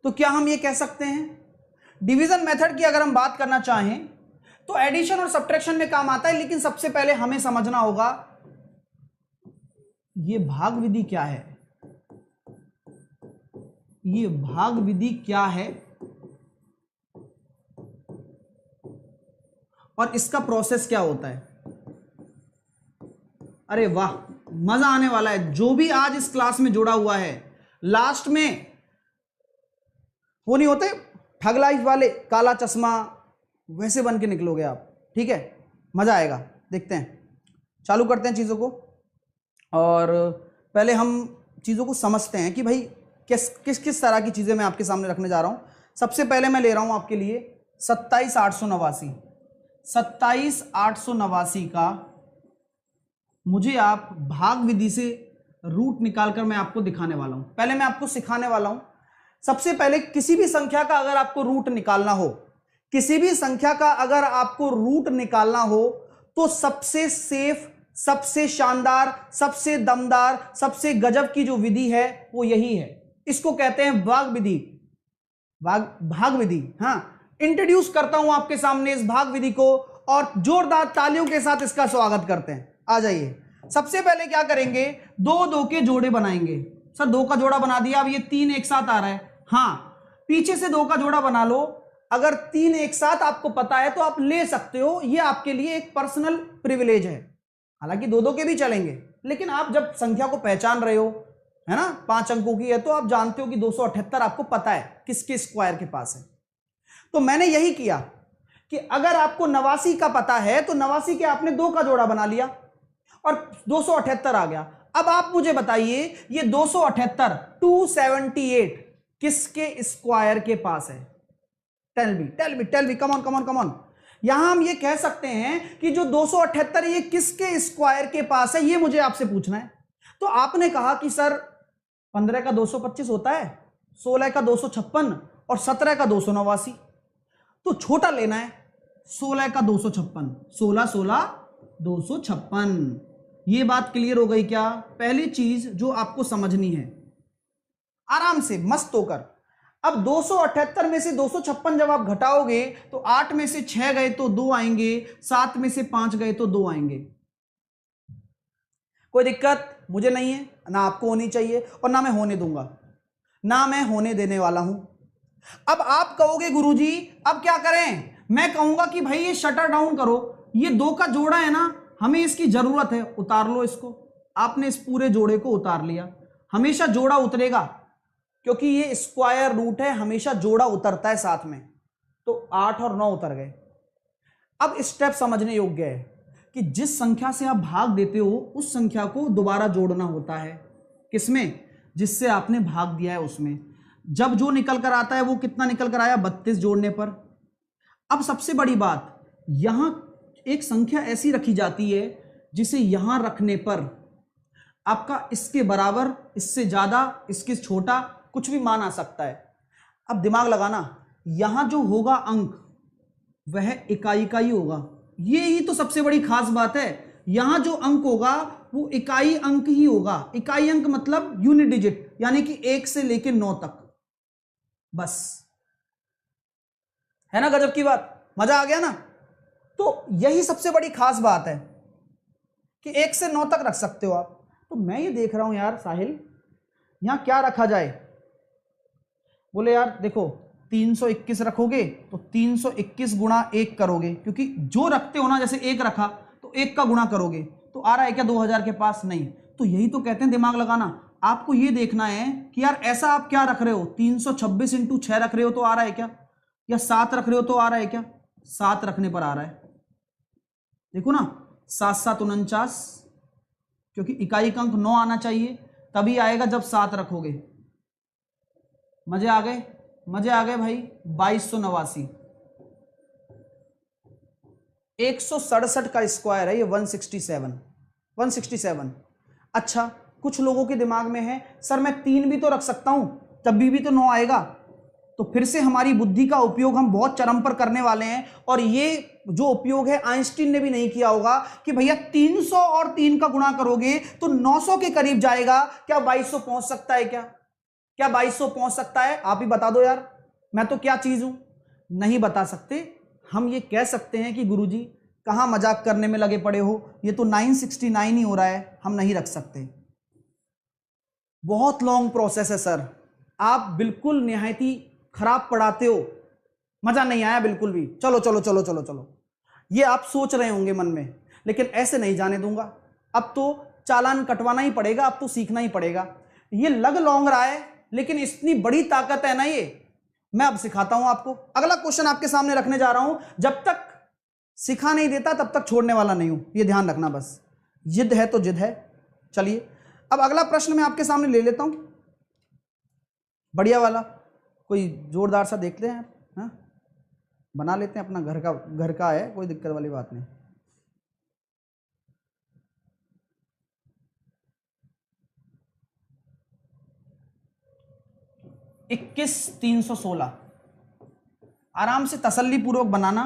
तो क्या हम ये कह सकते हैं डिवीजन मेथड की अगर हम बात करना चाहें तो एडिशन और सब्ट्रैक्शन में काम आता है, लेकिन सबसे पहले हमें समझना होगा ये भाग विधि क्या है, ये भाग विधि क्या है और इसका प्रोसेस क्या होता है। अरे वाह, मजा आने वाला है। जो भी आज इस क्लास में जुड़ा हुआ है, लास्ट में वो नहीं होते ठग लाइफ वाले, काला चश्मा, वैसे बन के निकलोगे आप। ठीक है, मजा आएगा। देखते हैं, चालू करते हैं चीजों को, और पहले हम चीजों को समझते हैं कि भाई किस किस किस तरह की चीजें मैं आपके सामने रखने जा रहा हूं। सबसे पहले मैं ले रहा हूं आपके लिए 27889। 27889 का मुझे आप भाग विधि से रूट निकालकर मैं आपको दिखाने वाला हूं। पहले मैं आपको सिखाने वाला हूं सबसे पहले किसी भी संख्या का अगर आपको रूट निकालना हो, किसी भी संख्या का अगर आपको रूट निकालना हो, तो सबसे सेफ, सबसे शानदार, सबसे दमदार, सबसे गजब की जो विधि है वो यही है। इसको कहते हैं भाग विधि, भाग विधि। हाँ, इंट्रोड्यूस करता हूं आपके सामने इस भाग विधि को और जोरदार तालियों के साथ इसका स्वागत करते हैं। आ जाइए। सबसे पहले क्या करेंगे, दो दो के जोड़े बनाएंगे। सर दो का जोड़ा बना दिया, अब ये तीन एक साथ आ रहा है। हाँ, पीछे से दो का जोड़ा बना लो। अगर तीन एक साथ आपको पता है तो आप ले सकते हो, ये आपके लिए एक पर्सनल प्रिविलेज है। हालांकि दो दो के भी चलेंगे, लेकिन आप जब संख्या को पहचान रहे हो, है ना, 5 अंकों की है, तो आप जानते हो कि 278 आपको पता है किसके स्क्वायर के पास है। तो मैंने यही किया कि अगर आपको 89 का पता है तो 89 के आपने दो का जोड़ा बना लिया और 278 आ गया। अब आप मुझे बताइए ये 278 278 किसके स्क्वायर के पास है? Tell me, come on. यहां हम ये कह सकते हैं कि जो 278 ये किसके स्क्वायर के पास है, ये मुझे आपसे पूछना है। तो आपने कहा कि सर 15 का 225 होता है, 16 का 256 और 17 का 289, तो छोटा लेना है। 16 का 256, 16 16 256। ये बात क्लियर हो गई क्या? पहली चीज जो आपको समझनी है, आराम से मस्त होकर, अब 278 में से 256 जब आप घटाओगे तो 8 में से 6 गए तो 2 आएंगे, 7 में से 5 गए तो 2 आएंगे। कोई दिक्कत मुझे नहीं है, ना आपको होनी चाहिए और ना मैं होने दूंगा, ना मैं होने देने वाला हूं। अब आप कहोगे गुरुजी अब क्या करें? मैं कहूंगा कि भाई ये शटर डाउन करो, ये दो का जोड़ा है ना, हमें इसकी जरूरत है, उतार लो इसको। आपने इस पूरे जोड़े को उतार लिया। हमेशा जोड़ा उतरेगा क्योंकि ये स्क्वायर रूट है, हमेशा जोड़ा उतरता है साथ में। तो 8 और 9 उतर गए। अब स्टेप समझने योग्य है कि जिस संख्या से आप भाग देते हो उस संख्या को दोबारा जोड़ना होता है। किसमें? जिससे आपने भाग दिया है उसमें। जब जो निकल कर आता है वो कितना निकल कर आया? 32 जोड़ने पर। अब सबसे बड़ी बात, यहां एक संख्या ऐसी रखी जाती है जिसे यहां रखने पर आपका इसके बराबर, इससे ज्यादा, इसके छोटा कुछ भी मान आ सकता है। अब दिमाग लगाना, यहां जो होगा अंक वह इकाई का ही होगा। ये ही तो सबसे बड़ी खास बात है। यहां जो अंक होगा वो इकाई अंक ही होगा। इकाई अंक मतलब यूनिट डिजिट, यानी कि 1 से लेकर 9 तक। बस, है ना गजब की बात? मजा आ गया ना? तो यही सबसे बड़ी खास बात है कि 1 से 9 तक रख सकते हो आप। तो मैं ये देख रहा हूं यार साहिल, यहां क्या रखा जाए? बोले यार देखो 321 रखोगे तो 321 गुणा 1 करोगे, क्योंकि जो रखते हो ना, जैसे 1 रखा तो 1 का गुणा करोगे तो आ रहा है क्या 2000 के पास? नहीं। तो यही तो कहते हैं दिमाग लगाना। आपको ये देखना है कि यार ऐसा आप क्या रख रहे हो, 326 इंटू 6 रख रहे हो तो आ रहा है क्या, या 7 रख रहे हो तो आ रहा है क्या? 7 रखने पर आ रहा है, देखो ना, 7 7 49, क्योंकि इकाई का अंक 9 आना चाहिए, तभी आएगा जब 7 रखोगे। मजे आ गए? मजे आ गए भाई। 2289, 167 का स्क्वायर है ये, 167। अच्छा, कुछ लोगों के दिमाग में है सर मैं 3 भी तो रख सकता हूं, तभी भी तो 9 आएगा। तो फिर से हमारी बुद्धि का उपयोग हम बहुत चरम पर करने वाले हैं, और ये जो उपयोग है आइंस्टीन ने भी नहीं किया होगा कि भैया 300 और 3 का गुणा करोगे तो 900 के करीब जाएगा। क्या 2200 पहुंच सकता है? क्या 2200 पहुंच सकता है? आप ही बता दो यार, मैं तो क्या चीज हूं? नहीं बता सकते। हम ये कह सकते हैं कि गुरुजी कहां मजाक करने में लगे पड़े हो, ये तो 969 ही हो रहा है, हम नहीं रख सकते। बहुत लॉन्ग प्रोसेस है सर, आप बिल्कुल निहायती खराब पढ़ाते हो, मजा नहीं आया बिल्कुल भी। चलो चलो चलो चलो चलो, ये आप सोच रहे होंगे मन में, लेकिन ऐसे नहीं जाने दूंगा। अब तो चालान कटवाना ही पड़ेगा, अब तो सीखना ही पड़ेगा। ये लग लॉन्ग रहा है लेकिन इतनी बड़ी ताकत है ना ये, मैं अब सिखाता हूं आपको। अगला क्वेश्चन आपके सामने रखने जा रहा हूं, जब तक सिखा नहीं देता तब तक छोड़ने वाला नहीं हूं, ये ध्यान रखना बस। जिद है तो जिद है। चलिए अब अगला प्रश्न मैं आपके सामने ले लेता हूं, बढ़िया वाला, कोई जोरदार सा देखते हैं। हाँ, बना लेते हैं, अपना घर का है, कोई दिक्कत वाली बात नहीं। 21,316। आराम से तसल्ली पूर्वक बनाना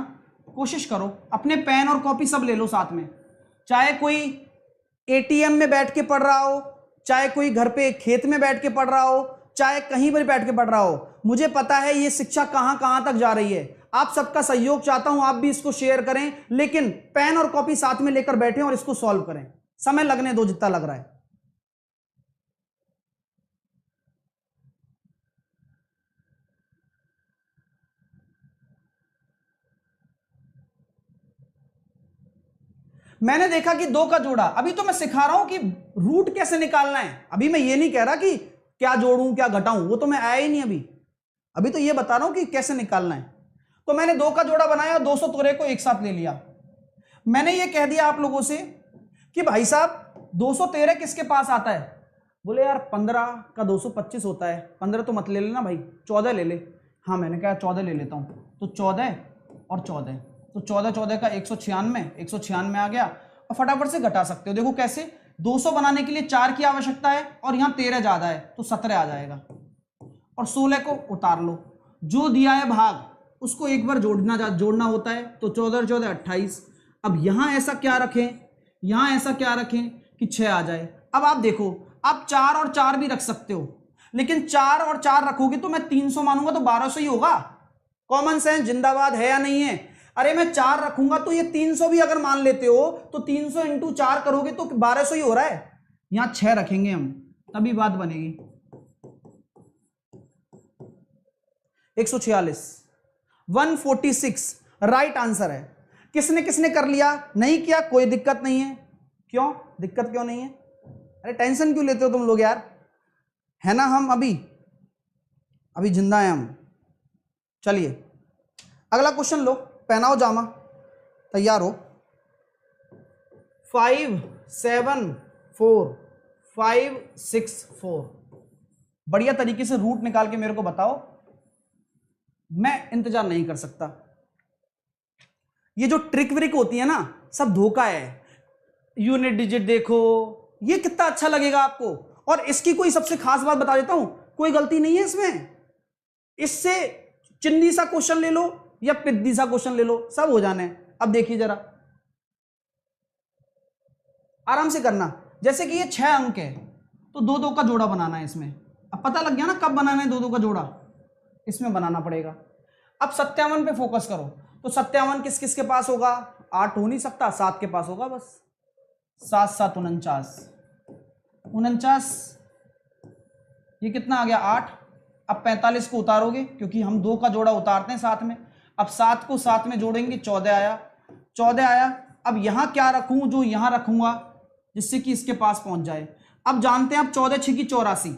कोशिश करो। अपने पेन और कॉपी सब ले लो साथ में, चाहे कोई एटीएम में बैठ के पढ़ रहा हो, चाहे कोई घर पे खेत में बैठ के पढ़ रहा हो, चाहे कहीं पर बैठ के पढ़ रहा हो। मुझे पता है ये शिक्षा कहां कहां तक जा रही है। आप सबका सहयोग चाहता हूं, आप भी इसको शेयर करें, लेकिन पेन और कॉपी साथ में लेकर बैठें और इसको सॉल्व करें। समय लगने दो जितना लग रहा है। मैंने देखा कि 2 का जोड़ा, अभी तो मैं सिखा रहा हूं कि रूट कैसे निकालना है। अभी मैं ये नहीं कह रहा कि क्या जोड़ूं क्या घटाऊं, वो तो मैं आया ही नहीं अभी तो ये बता रहा हूं कि कैसे निकालना है। तो मैंने 2 का जोड़ा बनाया और 213 को एक साथ ले लिया। मैंने ये कह दिया आप लोगों से कि भाई साहब 213 किसके पास आता है। बोले यार 15 का 225 होता है। 15 तो मत ले लेना भाई, 14 ले ले। हाँ मैंने कहा 14 ले लेता हूं। तो 14 और 14, तो 14 का 196 आ गया। और फटाफट से घटा सकते हो। देखो कैसे, 200 बनाने के लिए 4 की आवश्यकता है और यहां 13 ज्यादा है तो 17 आ जाएगा। और 16 को उतार लो, जो दिया है भाग उसको एक बार जोड़ना होता है। तो 14 14 28। अब यहां ऐसा क्या रखें कि 6 आ जाए। अब आप देखो, आप 4 और 4 भी रख सकते हो, लेकिन 4 और 4 रखोगे तो मैं 300 मानूंगा तो 1200 ही होगा। कॉमन सेंस जिंदाबाद है या नहीं है। अरे मैं 4 रखूंगा तो ये 300 भी अगर मान लेते हो तो 300 इंटू 4 करोगे तो 1200 ही हो रहा है। यहां 6 रखेंगे हम, तभी बात बनेगी। 146 146 राइट आंसर है। किसने किसने कर लिया, नहीं किया कोई दिक्कत नहीं है। क्यों दिक्कत क्यों नहीं है? अरे टेंशन क्यों लेते हो तुम लोग यार, है ना। हम अभी जिंदा हैं हम। चलिए अगला क्वेश्चन लो, पहनाओ जामा, तैयार हो। 5 7 4 5 6 4। बढ़िया तरीके से रूट निकाल के मेरे को बताओ, मैं इंतजार नहीं कर सकता। ये जो ट्रिक व्रिक होती है ना, सब धोखा है। यूनिट डिजिट देखो, ये कितना अच्छा लगेगा आपको। और इसकी कोई सबसे खास बात बता देता हूं, कोई गलती नहीं है इसमें। इससे चिन्नी सा क्वेश्चन ले लो या पिद्दी सा क्वेश्चन ले लो, सब हो जाने। अब देखिए जरा, आराम से करना। जैसे कि ये 6 अंक है तो 2 2 का जोड़ा बनाना है इसमें। अब पता लग गया ना कब बनाना है 2 2 का जोड़ा, इसमें बनाना पड़ेगा। अब 57 पे फोकस करो। तो 57 किस किस के पास होगा? 8 हो नहीं सकता, 7 के पास होगा बस। 7 7 49 49, ये कितना आ गया 8। अब 45 को उतारोगे, क्योंकि हम 2 का जोड़ा उतारते हैं साथ में। अब 7 को साथ में जोड़ेंगे, 14 आया। अब यहां क्या रखूं, जो यहां रखूंगा जिससे कि इसके पास पहुंच जाए। अब जानते हैं, अब 14 6 की 84,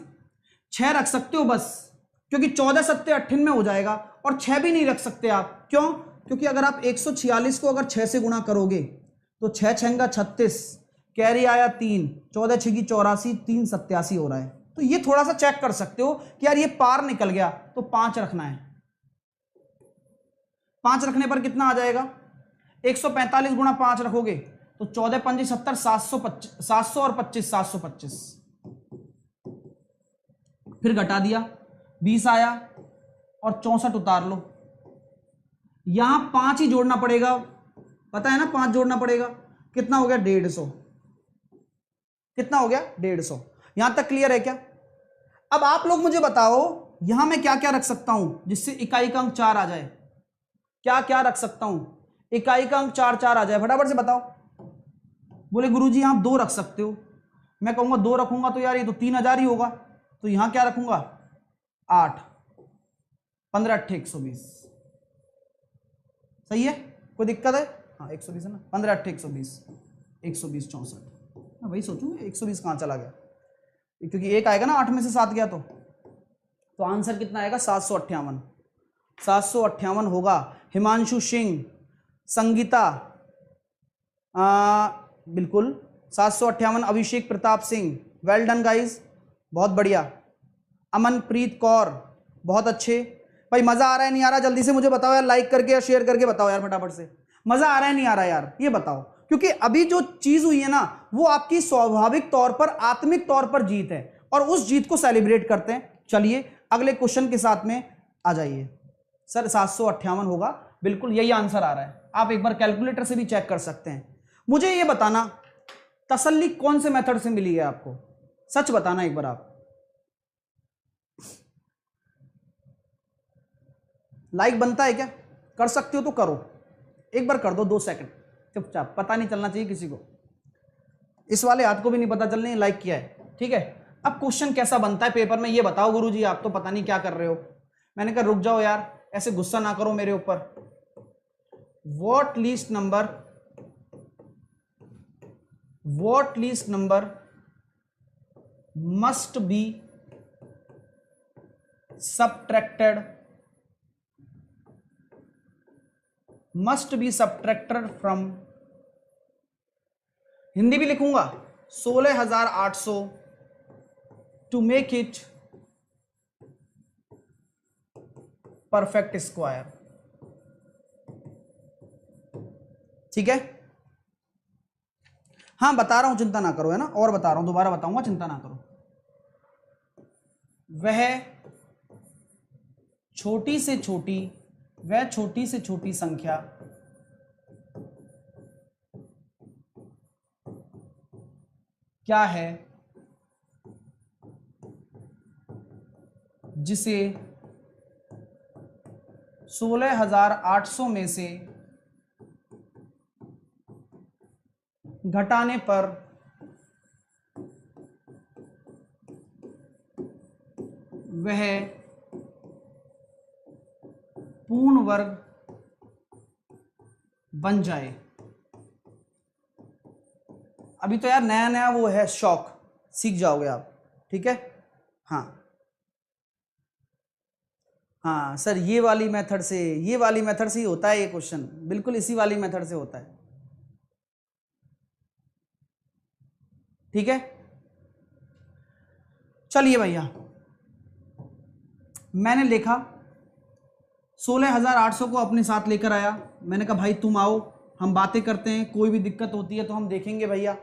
6 रख सकते हो बस, क्योंकि 14 7 98 में हो जाएगा। और 6 भी नहीं रख सकते आप, क्यों? क्योंकि अगर आप 146 को अगर 6 से गुणा करोगे तो 6 6 का 36, कैरी आया 3, 14 6 की 84, 3 87 हो रहा है। तो ये थोड़ा सा चेक कर सकते हो कि यार ये पार निकल गया, तो 5 रखना है। 5 रखने पर कितना आ जाएगा? 145 गुणा 5 रखोगे तो 14 5 70, 700 और 25 725। फिर घटा दिया, 20 आया और 64 उतार लो। यहां 5 ही जोड़ना पड़ेगा, पता है ना, 5 जोड़ना पड़ेगा। कितना हो गया? 150। कितना हो गया? 150। यहां तक क्लियर है क्या? अब आप लोग मुझे बताओ, यहां मैं क्या क्या रख सकता हूं जिससे इकाई का अंक 4 आ जाए? क्या क्या रख सकता हूं इकाई का अंक 4 4 आ जाए? फटाफट से बताओ। बोले गुरुजी आप 2 रख सकते हो। मैं कहूंगा 2 रखूंगा तो यार ये तो 3000 ही होगा, तो यहां क्या रखूंगा? 8 15 8 120। सही है? कोई दिक्कत है? हाँ 120 है ना, 15 8 120, 120 64। मैं वही सोचूंगा 120 कहां चला गया, क्योंकि एक आएगा ना 8 में से 7 गया तो आंसर कितना आएगा? 758। 758 होगा। हिमांशु सिंह, संगीता, बिल्कुल 758। Abhishek Pratap Singh, well done guys, बहुत बढ़िया। अमनप्रीत कौर, बहुत अच्छे। भाई मजा आ रहा है नहीं आ रहा, जल्दी से मुझे बताओ यार, लाइक करके या शेयर करके बताओ यार फटाफट से। मजा आ रहा है नहीं आ रहा यार, ये बताओ, क्योंकि अभी जो चीज हुई है ना, वो आपकी स्वाभाविक तौर पर, आत्मिक तौर पर जीत है, और उस जीत को सेलिब्रेट करते हैं। चलिए अगले क्वेश्चन के साथ में आ जाइए। सर 758 होगा, बिल्कुल यही आंसर आ रहा है। आप एक बार कैलकुलेटर से भी चेक कर सकते हैं। मुझे ये बताना तसल्ली कौन से मेथड से मिली है आपको, सच बताना एक बार। आप लाइक बनता है क्या? कर सकते हो तो करो, एक बार कर दो, 2 सेकंड चुपचाप, पता नहीं चलना चाहिए किसी को। इस वाले हाथ को भी नहीं पता चलने लाइक किया है, ठीक है। अब क्वेश्चन कैसा बनता है पेपर में ये बताओ गुरुजी, आप तो पता नहीं क्या कर रहे हो। मैंने कहा रुक जाओ यार, ऐसे गुस्सा ना करो मेरे ऊपर। What least number must be subtracted from, Hindi भी लिखूंगा, 16,800 to make it perfect square. ठीक है, हाँ बता रहा हूं, चिंता ना करो, है ना, और बता रहा हूं, दोबारा बताऊंगा, चिंता ना करो। वह छोटी से छोटी संख्या क्या है जिसे 16,800 में से घटाने पर वह पूर्ण वर्ग बन जाए। अभी तो यार नया नया वो है शौक, सीख जाओगे आप, ठीक है। हाँ सर ये वाली मेथड से ही होता है ये क्वेश्चन, बिल्कुल इसी वाली मेथड से होता है, ठीक है। चलिए भैया, मैंने लिखा 16,800 को अपने साथ लेकर आया। मैंने कहा भाई तुम आओ, हम बातें करते हैं, कोई भी दिक्कत होती है तो हम देखेंगे भैया।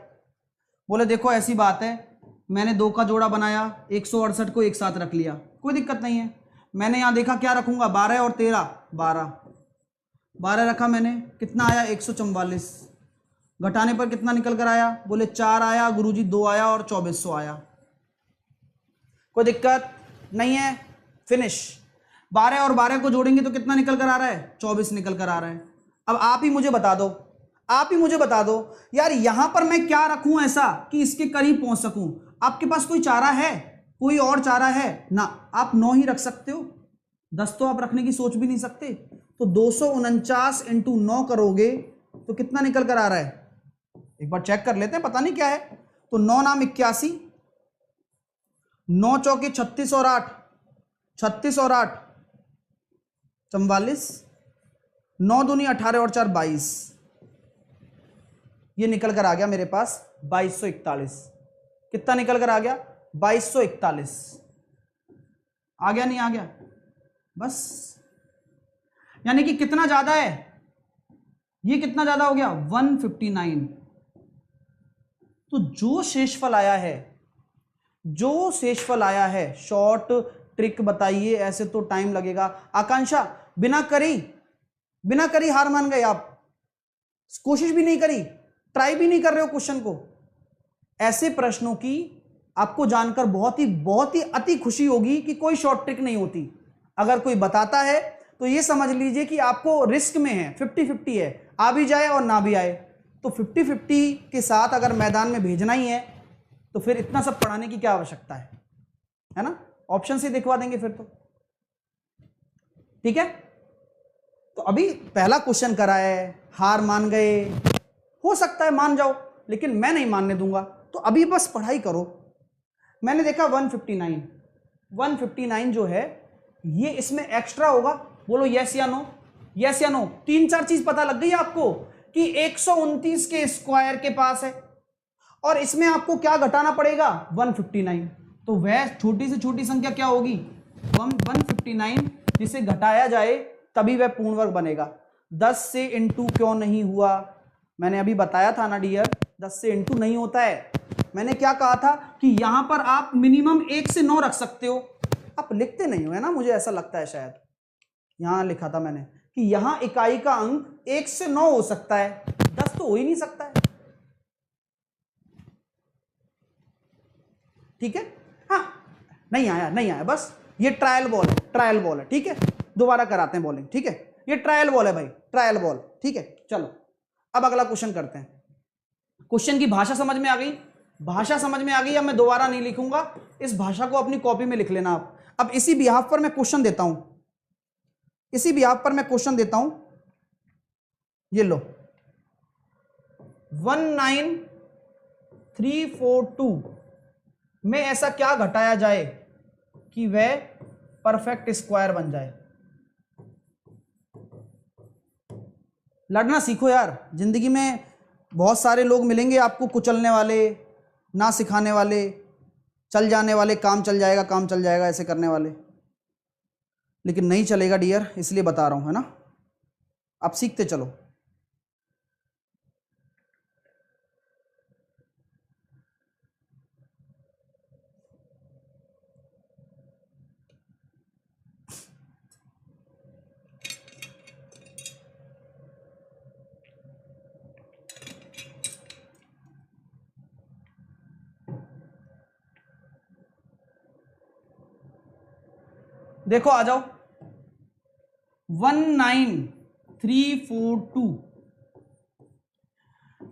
बोले देखो ऐसी बात है, मैंने 2 का जोड़ा बनाया, 168 को एक साथ रख लिया, कोई दिक्कत नहीं है। मैंने यहाँ देखा क्या रखूंगा, 12 और 13, 12 रखा मैंने, कितना आया 144, घटाने पर कितना निकल कर आया, बोले 4 आया गुरुजी, 2 आया और 2400 आया, कोई दिक्कत नहीं है, फिनिश। 12 और 12 को जोड़ेंगे तो कितना निकल कर आ रहा है, 24 निकल कर आ रहा है। अब आप ही मुझे बता दो यार, यहां पर मैं क्या रखूं ऐसा कि इसके करीब पहुंच सकूं। आपके पास कोई चारा है, कोई और चारा है ना? आप 9 ही रख सकते हो, 10 तो आप रखने की सोच भी नहीं सकते। तो 249 इंटू 9 करोगे तो कितना निकल कर आ रहा है, एक बार चेक कर लेते हैं, पता नहीं क्या है। तो 9 नाम 81, 9 चौके 36 और 8 44, 9 दूनी 18 और 4 22, ये निकल कर आ गया मेरे पास 2241। कितना निकल कर आ गया, 2241 आ गया, नहीं आ गया, बस। यानी कि कितना ज्यादा है, ये कितना ज्यादा हो गया 159। तो जो शेषफल आया है, शॉर्ट ट्रिक बताइए, ऐसे तो टाइम लगेगा। आकांक्षा बिना करी हार मान गए आप, कोशिश भी नहीं करी, ट्राई भी नहीं कर रहे हो क्वेश्चन को। ऐसे प्रश्नों की आपको जानकर बहुत ही अति खुशी होगी कि कोई शॉर्ट ट्रिक नहीं होती। अगर कोई बताता है तो ये समझ लीजिए कि आपको रिस्क में है, 50-50 है, आ भी जाए और ना भी आए। तो 50-50 के साथ अगर मैदान में भेजना ही है तो फिर इतना सब पढ़ाने की क्या आवश्यकता है ना? ऑप्शन से दिखवा देंगे फिर तो, ठीक है। तो अभी पहला क्वेश्चन करा है, हार मान गए, हो सकता है मान जाओ, लेकिन मैं नहीं मानने दूंगा। तो अभी बस पढ़ाई करो। मैंने देखा 159 जो है ये इसमें एक्स्ट्रा होगा, बोलो यस या नो, यस या नो। 3-4 चीज पता लग गई आपको कि 129 के स्क्वायर के पास है और इसमें आपको क्या घटाना पड़ेगा 159। तो वह छोटी से छोटी संख्या क्या होगी 159, जिसे घटाया जाए तभी वह पूर्ण वर्ग बनेगा। 10 से इंटू क्यों नहीं हुआ, मैंने अभी बताया था ना डियर, 10 से इंटू नहीं होता है। मैंने क्या कहा था कि यहां पर आप मिनिमम 1 से 9 रख सकते हो, आप लिखते नहीं हो है ना, मुझे ऐसा लगता है शायद यहां लिखा था मैंने कि यहां इकाई का अंक 1 से 9 हो सकता है, 10 तो हो ही नहीं सकता है। ठीक है, हाँ नहीं आया, बस ये ट्रायल बॉल है। ठीक है, दोबारा कराते हैं बॉलिंग। ठीक है, ये ट्रायल बॉल है भाई, ट्रायल बॉल। ठीक है, चलो अब अगला क्वेश्चन करते हैं। क्वेश्चन की भाषा समझ में आ गई? भाषा समझ में आ गई। अब मैं दोबारा नहीं लिखूंगा, इस भाषा को अपनी कॉपी में लिख लेना आप। अब इसी बिहाफ पर मैं क्वेश्चन देता हूं, ये लो 19342 में ऐसा क्या घटाया जाए कि वह परफेक्ट स्क्वायर बन जाए। लड़ना सीखो यार, जिंदगी में बहुत सारे लोग मिलेंगे आपको कुचलने वाले, ना सिखाने वाले, चल जाने वाले, काम चल जाएगा ऐसे करने वाले, लेकिन नहीं चलेगा डियर, इसलिए बता रहा हूं, है ना। आप सीखते चलो। देखो आ जाओ, 19342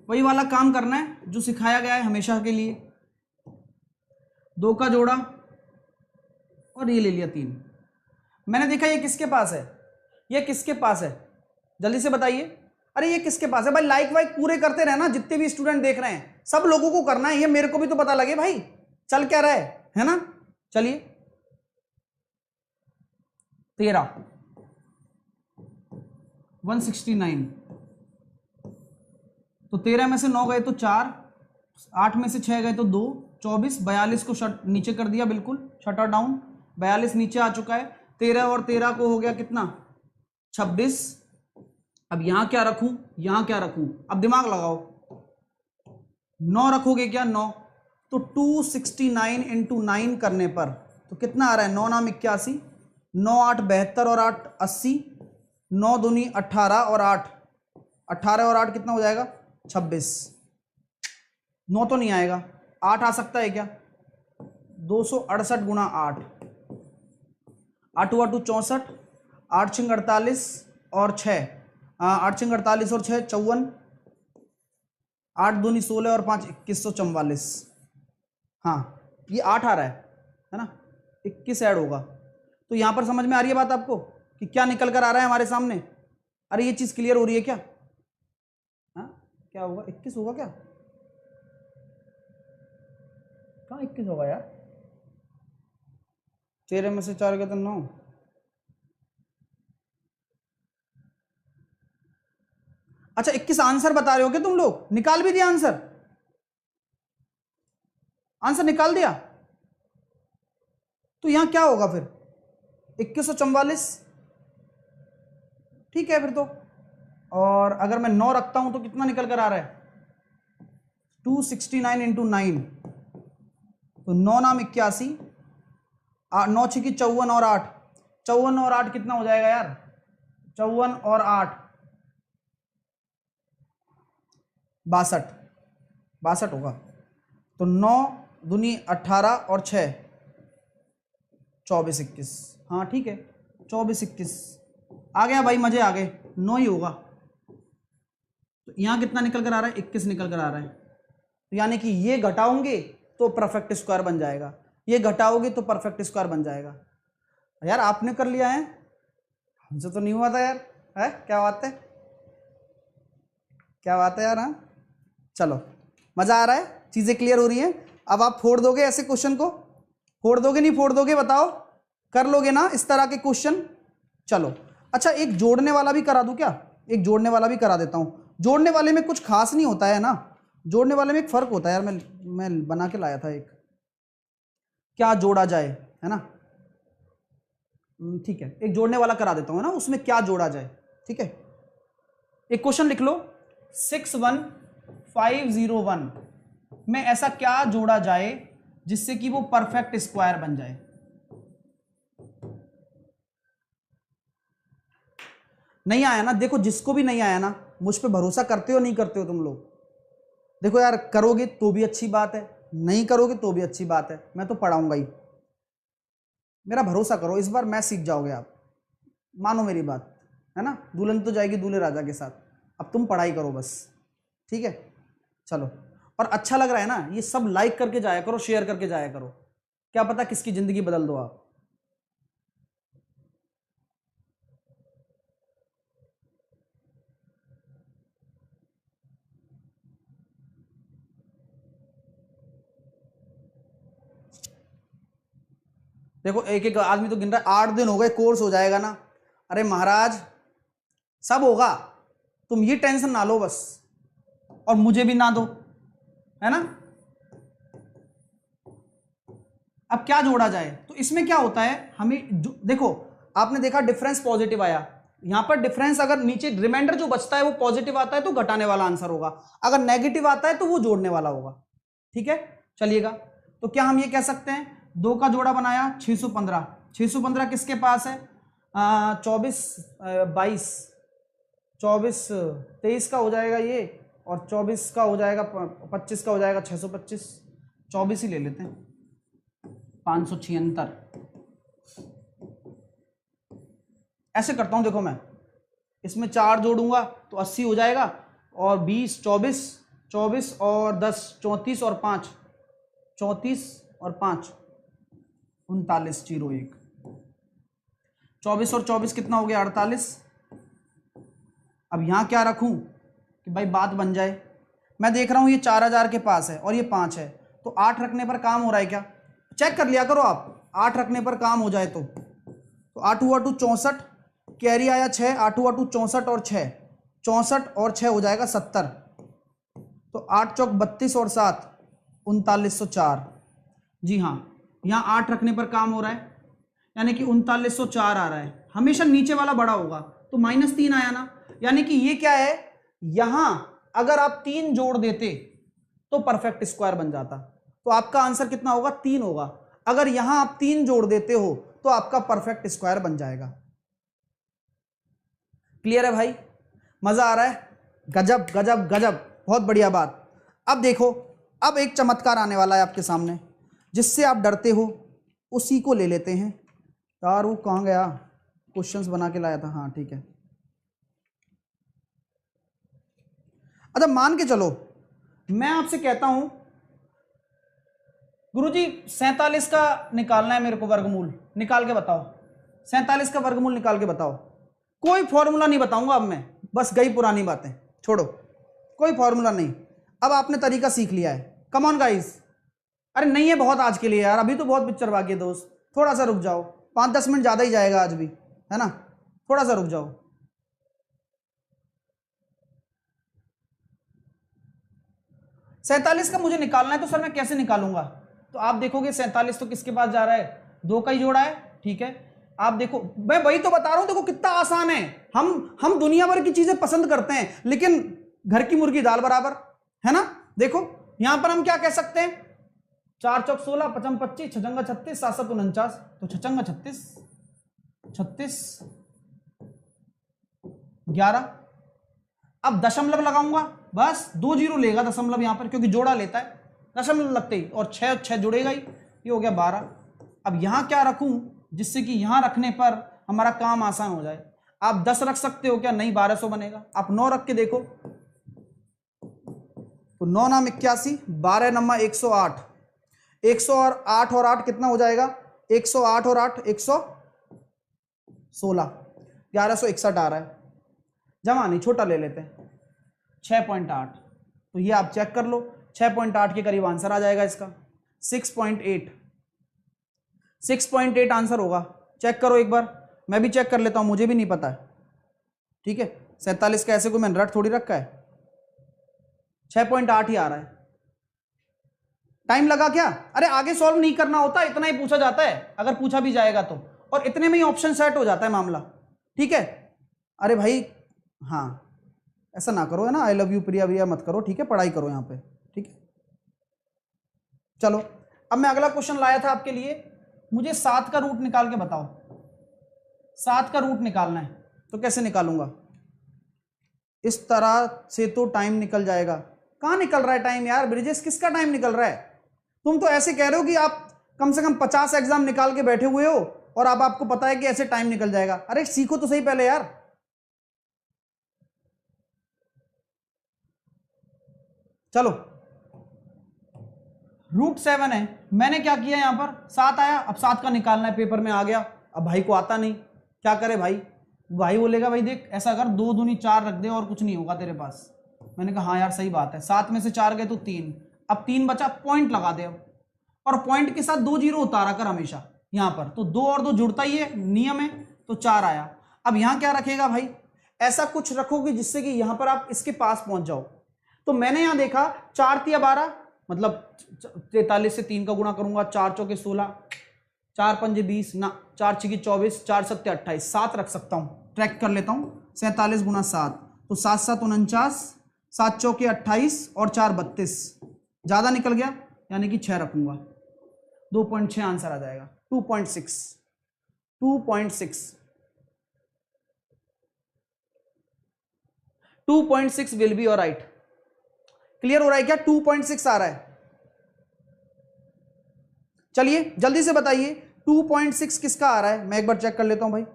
वही वाला काम करना है जो सिखाया गया है हमेशा के लिए। 2 का जोड़ा और ये ले लिया 3। मैंने देखा ये किसके पास है, ये किसके पास है, जल्दी से बताइए। अरे ये किसके पास है भाई? लाइक वाइक पूरे करते रहना, जितने भी स्टूडेंट देख रहे हैं सब लोगों को करना है, ये मेरे को भी तो पता लगे भाई चल क्या रहा है ना। चलिए 13 169, तो 13 में से 9 गए तो 4, 8 में से 6 गए तो 2, 24, 42 को नीचे कर दिया, बिल्कुल शटर डाउन, 42 नीचे आ चुका है। 13 और 13 को हो गया कितना? 26। अब यहां क्या रखूं, यहां क्या रखूं? अब दिमाग लगाओ, 9 रखोगे क्या? 9, तो 269 इंटू 9 करने पर तो कितना आ रहा है? 9 नाम 81, 9 8 72 और 8 80, 9 दूनी 18 और 8 18 और 8 कितना हो जाएगा? 26। 9 तो नहीं आएगा, 8 आ सकता है क्या? 268 गुणा 8, 8 हुआ 64, 8 छिंग 48 और 6, 8 छिंग 48 और 6 54, 8 दूनी 16 और 5 2144। हाँ ये 8 आ रहा है ना, 21 ऐड होगा। तो यहां पर समझ में आ रही है बात आपको कि क्या निकल कर आ रहा है हमारे सामने? अरे ये चीज क्लियर हो रही है क्या? हाँ क्या होगा? 21 होगा क्या? कहाँ 21 होगा यार? 13 में से 4 गए तो 9। अच्छा 21 आंसर बता रहे हो क्या तुम लोग? निकाल भी दिया आंसर? आंसर निकाल दिया? तो यहां क्या होगा फिर? 2144। ठीक है फिर तो। और अगर मैं 9 रखता हूं तो कितना निकल कर आ रहा है? 269 इंटू 9, तो 9 नाम 81, 9 छिकी 54 और 8, 54 और 8 कितना हो जाएगा यार? 54 और 8 62 होगा। तो 9 दूनी 18 और 6 24 21। हाँ ठीक है 24 21 आ गया भाई, मजे आ गए, 9 ही होगा। तो यहां कितना निकल कर आ रहा है? 21 निकल कर आ रहा है। तो यानी कि ये घटाओगे तो परफेक्ट स्क्वायर बन जाएगा, ये घटाओगे तो परफेक्ट स्क्वायर बन जाएगा। यार आपने कर लिया है, हमसे तो नहीं हुआ था यार। है क्या बात है, क्या बात है यार। हाँ चलो मजा आ रहा है, चीजें क्लियर हो रही हैं। अब आप फोड़ दोगे ऐसे क्वेश्चन को? फोड़ दोगे नहीं फोड़ दोगे बताओ? कर लोगे ना इस तरह के क्वेश्चन? चलो अच्छा एक जोड़ने वाला भी करा दूं क्या? एक जोड़ने वाला भी करा देता हूं। जोड़ने वाले में कुछ खास नहीं होता है ना, जोड़ने वाले में एक फर्क होता है यार। मैं बना के लाया था एक, क्या जोड़ा जाए, है ना। ठीक है एक जोड़ने वाला करा देता हूं ना, उसमें क्या जोड़ा जाए। ठीक है एक क्वेश्चन लिख लो, 61501 में ऐसा क्या जोड़ा जाए जिससे कि वो परफेक्ट स्क्वायर बन जाए। नहीं आया ना, देखो जिसको भी नहीं आया ना, मुझ पे भरोसा करते हो नहीं करते हो तुम लोग? देखो यार, करोगे तो भी अच्छी बात है, नहीं करोगे तो भी अच्छी बात है, मैं तो पढ़ाऊंगा ही। मेरा भरोसा करो, इस बार मैथ सीख जाओगे आप, मानो मेरी बात, है ना। दुल्हन तो जाएगी दूल्हे राजा के साथ, अब तुम पढ़ाई करो बस, ठीक है। चलो, और अच्छा लग रहा है ना, ये सब लाइक करके जाया करो, शेयर करके जाया करो, क्या पता किसकी जिंदगी बदल दो आप। देखो एक एक आदमी तो गिन रहा है, 8 दिन हो गए, कोर्स हो जाएगा ना। अरे महाराज, सब होगा, तुम ये टेंशन ना लो बस, और मुझे भी ना दो, है ना। अब क्या जोड़ा जाए, तो इसमें क्या होता है, हमें देखो आपने देखा डिफरेंस पॉजिटिव आया, यहां पर डिफरेंस अगर नीचे रिमाइंडर जो बचता है वो पॉजिटिव आता है तो घटाने वाला आंसर होगा, अगर नेगेटिव आता है तो वो जोड़ने वाला होगा, ठीक है। चलिएगा, तो क्या हम ये कह सकते हैं, 2 का जोड़ा बनाया 615, 615 किसके पास है, 24 22 24 23 का हो जाएगा ये, और 24 का हो जाएगा 25 का हो जाएगा 625, 24 ही ले लेते हैं, 576। ऐसे करता हूं, देखो मैं इसमें 4 जोड़ूंगा तो 80 हो जाएगा, और 20 24 24 और 10 34 और 5 34 और 5 3901, 24 और 24 कितना हो गया 48। अब यहां क्या रखूं कि भाई बात बन जाए, मैं देख रहा हूं ये 4000 के पास है और ये 5 है, तो 8 रखने पर काम हो रहा है क्या, चेक कर लिया करो आप, 8 रखने पर काम हो जाए तो 8 हुआ 2 64, कैरी आया 6, 8 हुआ 2 64 और 6 64 और 6 हो जाएगा 70, तो 8 चौक 32 और 7 3904। जी हाँ, यहाँ 8 रखने पर काम हो रहा है, यानी कि 3904 आ रहा है, हमेशा नीचे वाला बड़ा होगा, तो -3 आया ना, यानी कि ये क्या है, यहां अगर आप 3 जोड़ देते तो परफेक्ट स्क्वायर बन जाता, तो आपका आंसर कितना होगा 3 होगा, अगर यहां आप 3 जोड़ देते हो तो आपका परफेक्ट स्क्वायर बन जाएगा। क्लियर है भाई, मजा आ रहा है, गजब गजब गजब, बहुत बढ़िया बात। अब देखो, अब एक चमत्कार आने वाला है आपके सामने, जिससे आप डरते हो उसी को ले लेते हैं। यार वो कहाँ गया, क्वेश्चंस बना के लाया था, हाँ ठीक है। अच्छा मान के चलो, मैं आपसे कहता हूं गुरुजी 47 का निकालना है मेरे को, वर्गमूल निकाल के बताओ, 47 का वर्गमूल निकाल के बताओ। कोई फॉर्मूला नहीं बताऊंगा अब मैं, बस गई पुरानी बातें, छोड़ो, कोई फॉर्मूला नहीं, अब आपने तरीका सीख लिया है। कम ऑन गाइस, अरे नहीं है बहुत आज के लिए यार, अभी तो बहुत पिक्चर बाकी है दोस्त, थोड़ा सा रुक जाओ, 5-10 मिनट ज्यादा ही जाएगा आज भी, है ना, थोड़ा सा रुक जाओ। सैंतालीस का मुझे निकालना है, तो सर मैं कैसे निकालूंगा, तो आप देखोगे 47 तो किसके पास जा रहा है, 2 का ही जोड़ा है, ठीक है। आप देखो, मैं वही तो बता रहा हूं, देखो कितना आसान है, हम दुनिया भर की चीजें पसंद करते हैं, लेकिन घर की मुर्गी दाल बराबर, है ना। देखो यहां पर हम क्या कह सकते हैं, 4 चौक 16, 55 25, 6 36, 7 7 49, तो 6 36 36 11। अब दशमलव लगाऊंगा, बस 2 जीरो लेगा दशमलव यहां पर, क्योंकि जोड़ा लेता है, दशमलव लगते ही, और 6 6 जुड़ेगा ही, ये हो गया 12। अब यहां क्या रखूं जिससे कि यहां रखने पर हमारा काम आसान हो जाए, आप 10 रख सकते हो क्या, नहीं 1200 बनेगा, आप 9 रख के देखो, तो 9 नाम 81, 12 नम्मा 108, 108 और 8 कितना हो जाएगा, 108 और 8 116, 1161 आ रहा है, जमा नहीं छोटा ले लेते हैं 6.8, तो ये आप चेक कर लो, 6.8 के करीब आंसर आ जाएगा इसका, 6.8 6.8 आंसर होगा, चेक करो एक बार, मैं भी चेक कर लेता हूं, मुझे भी नहीं पता है, ठीक है। 47 का ऐसे कोई मैंने रट थोड़ी रखा है, 6.8 ही आ रहा है। टाइम लगा क्या, अरे आगे सॉल्व नहीं करना होता, इतना ही पूछा जाता है, अगर पूछा भी जाएगा तो, और इतने में ही ऑप्शन सेट हो जाता है मामला, ठीक है। अरे भाई हाँ, ऐसा ना करो, है ना, आई लव यू प्रिया प्रिया मत करो, ठीक है, पढ़ाई करो यहाँ पे, ठीक है। चलो अब मैं अगला क्वेश्चन लाया था आपके लिए, मुझे 7 का रूट निकाल के बताओ, 7 का रूट निकालना है, तो कैसे निकालूंगा? इस तरह से तो टाइम निकल जाएगा। कहां निकल रहा है टाइम यार ब्रिजेश, किसका टाइम निकल रहा है? तुम तो ऐसे कह रहे हो कि आप कम से कम 50 एग्जाम निकाल के बैठे हुए हो और अब आपको पता है कि ऐसे टाइम निकल जाएगा। अरे सीखो तो सही पहले यार। चलो √7 है, मैंने क्या किया यहां पर 7 आया, अब 7 का निकालना है, पेपर में आ गया। अब भाई को आता नहीं, क्या करे भाई? भाई बोलेगा भाई देख ऐसा कर 2 दूनी 4 रख दे और कुछ नहीं होगा तेरे पास। मैंने कहा हाँ यार सही बात है, 7 में से 4 गए तो 3, अब 3 बचा, पॉइंट लगा दे अब, और पॉइंट के साथ 2 जीरो उतारा कर हमेशा यहां पर, तो 2 और 2 जुड़ता ही है, नियम है, तो 4 आया। अब यहां क्या रखेगा भाई? ऐसा कुछ रखोगे जिससे कि यहां पर आप इसके पास पहुंच जाओ। तो मैंने यहां देखा 4 तिया 12, मतलब 43 से 3 का गुणा करूंगा, 4 चौके 16, 4 पंजे 20 ना, 4 छिकी 24, 4 सत्ते 28, 7 रख सकता हूं, ट्रैक कर लेता हूं, 47 गुना 7, तो 7 7 49, 7 चौके 28 और 4 32, ज्यादा निकल गया यानी कि 6 रखूंगा, 2.6 आंसर आ जाएगा। 2.6 2.6 will be your right. Clear हो रहा है क्या? 2.6 आ रहा है। चलिए जल्दी से बताइए 2.6 किसका आ रहा है? मैं एक बार चेक कर लेता हूं भाई,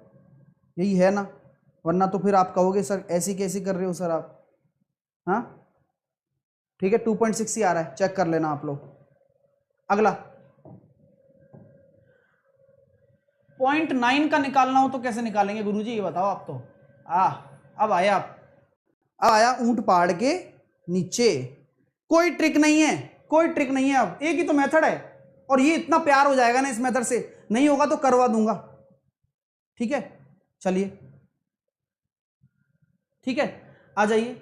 यही है ना, वरना तो फिर आप कहोगे सर ऐसी कैसी कर रहे हो सर आप। हाँ ठीक है 2.6 ही आ रहा है, चेक कर लेना आप लोग। अगला 0.9 का निकालना हो तो कैसे निकालेंगे गुरुजी ये बताओ आप तो। अब आया ऊंट पहाड़ के नीचे। कोई ट्रिक नहीं है, कोई ट्रिक नहीं है, अब एक ही तो मेथड है, और ये इतना प्यार हो जाएगा ना इस मेथड से, नहीं होगा तो करवा दूंगा। ठीक है चलिए, ठीक है आ जाइए।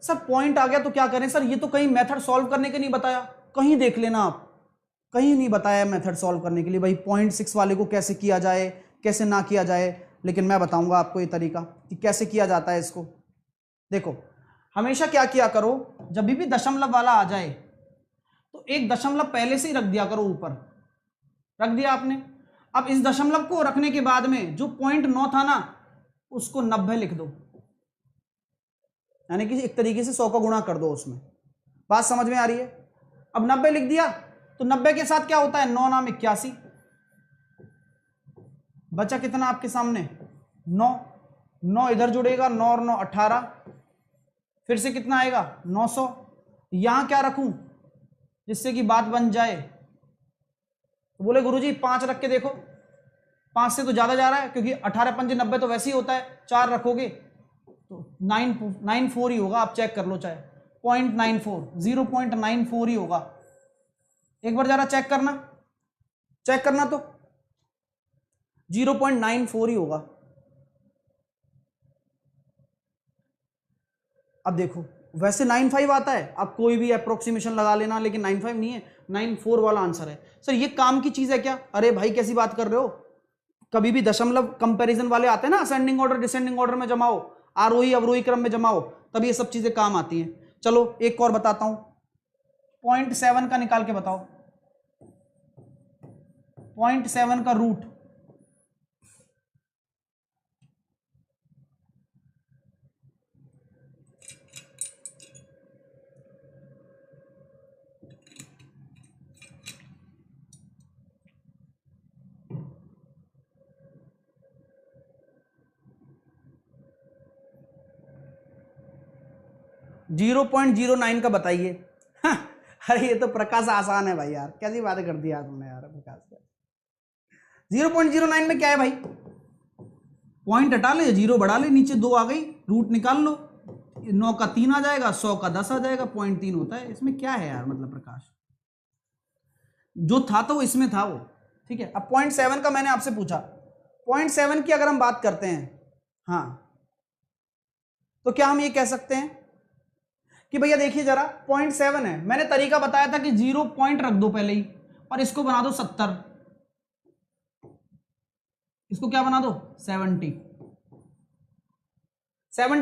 सर पॉइंट आ गया तो क्या करें? सर ये तो कहीं मेथड सॉल्व करने के नहीं बताया, कहीं देख लेना आप, कहीं नहीं बताया मेथड सॉल्व करने के लिए भाई 0.6 वाले को कैसे किया जाए कैसे ना किया जाए, लेकिन मैं बताऊंगा आपको ये तरीका कि कैसे किया जाता है इसको। देखो हमेशा क्या किया करो, जब भी दशमलव वाला आ जाए तो एक दशमलव पहले से ही रख दिया करो, ऊपर रख दिया आपने। अब इस दशमलव को रखने के बाद में जो 0.9 था ना उसको 90 लिख दो, यानी कि एक तरीके से 100 का गुणा कर दो उसमें। बात समझ में आ रही है? अब 90 लिख दिया तो 90 के साथ क्या होता है? 9 नाम 81, बचा कितना आपके सामने? 9, 9 इधर जुड़ेगा, 9 और 9 18, फिर से कितना आएगा? 900। यहां क्या रखूं जिससे कि बात बन जाए? तो बोले गुरुजी 5 रख के देखो, 5 से तो ज्यादा जा रहा है क्योंकि 18 पंजे 90 तो वैसे ही होता है, 4 रखोगे तो 994 ही होगा, आप चेक कर लो चाहे 0.94 0.94 ही होगा। एक बार जरा चेक करना तो 0.94 ही होगा। अब देखो वैसे 95 आता है, आप कोई भी अप्रोक्सीमेशन लगा लेना, लेकिन 95 नहीं है, 94 वाला आंसर है। सर ये काम की चीज है क्या? अरे भाई कैसी बात कर रहे हो, कभी भी दशमलव कंपैरिजन वाले आते हैं ना, असेंडिंग ऑर्डर डिसेंडिंग ऑर्डर में जमाओ, आरोही अवरोही क्रम में जमाओ, तब ये सब चीजें काम आती हैं। चलो एक और बताता हूं, 0.7 का निकाल के बताओ, 0.7 का रूट। जीरो 0.09 का बताइए। अरे ये तो प्रकाश आसान है भाई यार, कैसी बातें कर दी यार तुमने यार प्रकाश। 0.09 में क्या है भाई? पॉइंट हटा ले, जीरो बढ़ा ले, नीचे 2 आ गई, रूट निकाल लो, 9 का 3 आ जाएगा, 100 का 10 आ जाएगा, 0.3 होता है। इसमें क्या है यार, मतलब प्रकाश जो था तो वो इसमें था वो। ठीक है अब 0.7 का मैंने आपसे पूछा, 0.7 की अगर हम बात करते हैं, हाँ तो क्या हम ये कह सकते हैं कि भैया देखिए जरा 0.7 है, मैंने तरीका बताया था कि 0 पॉइंट रख दो पहले ही और इसको बना दो 70, इसको क्या बना दो 70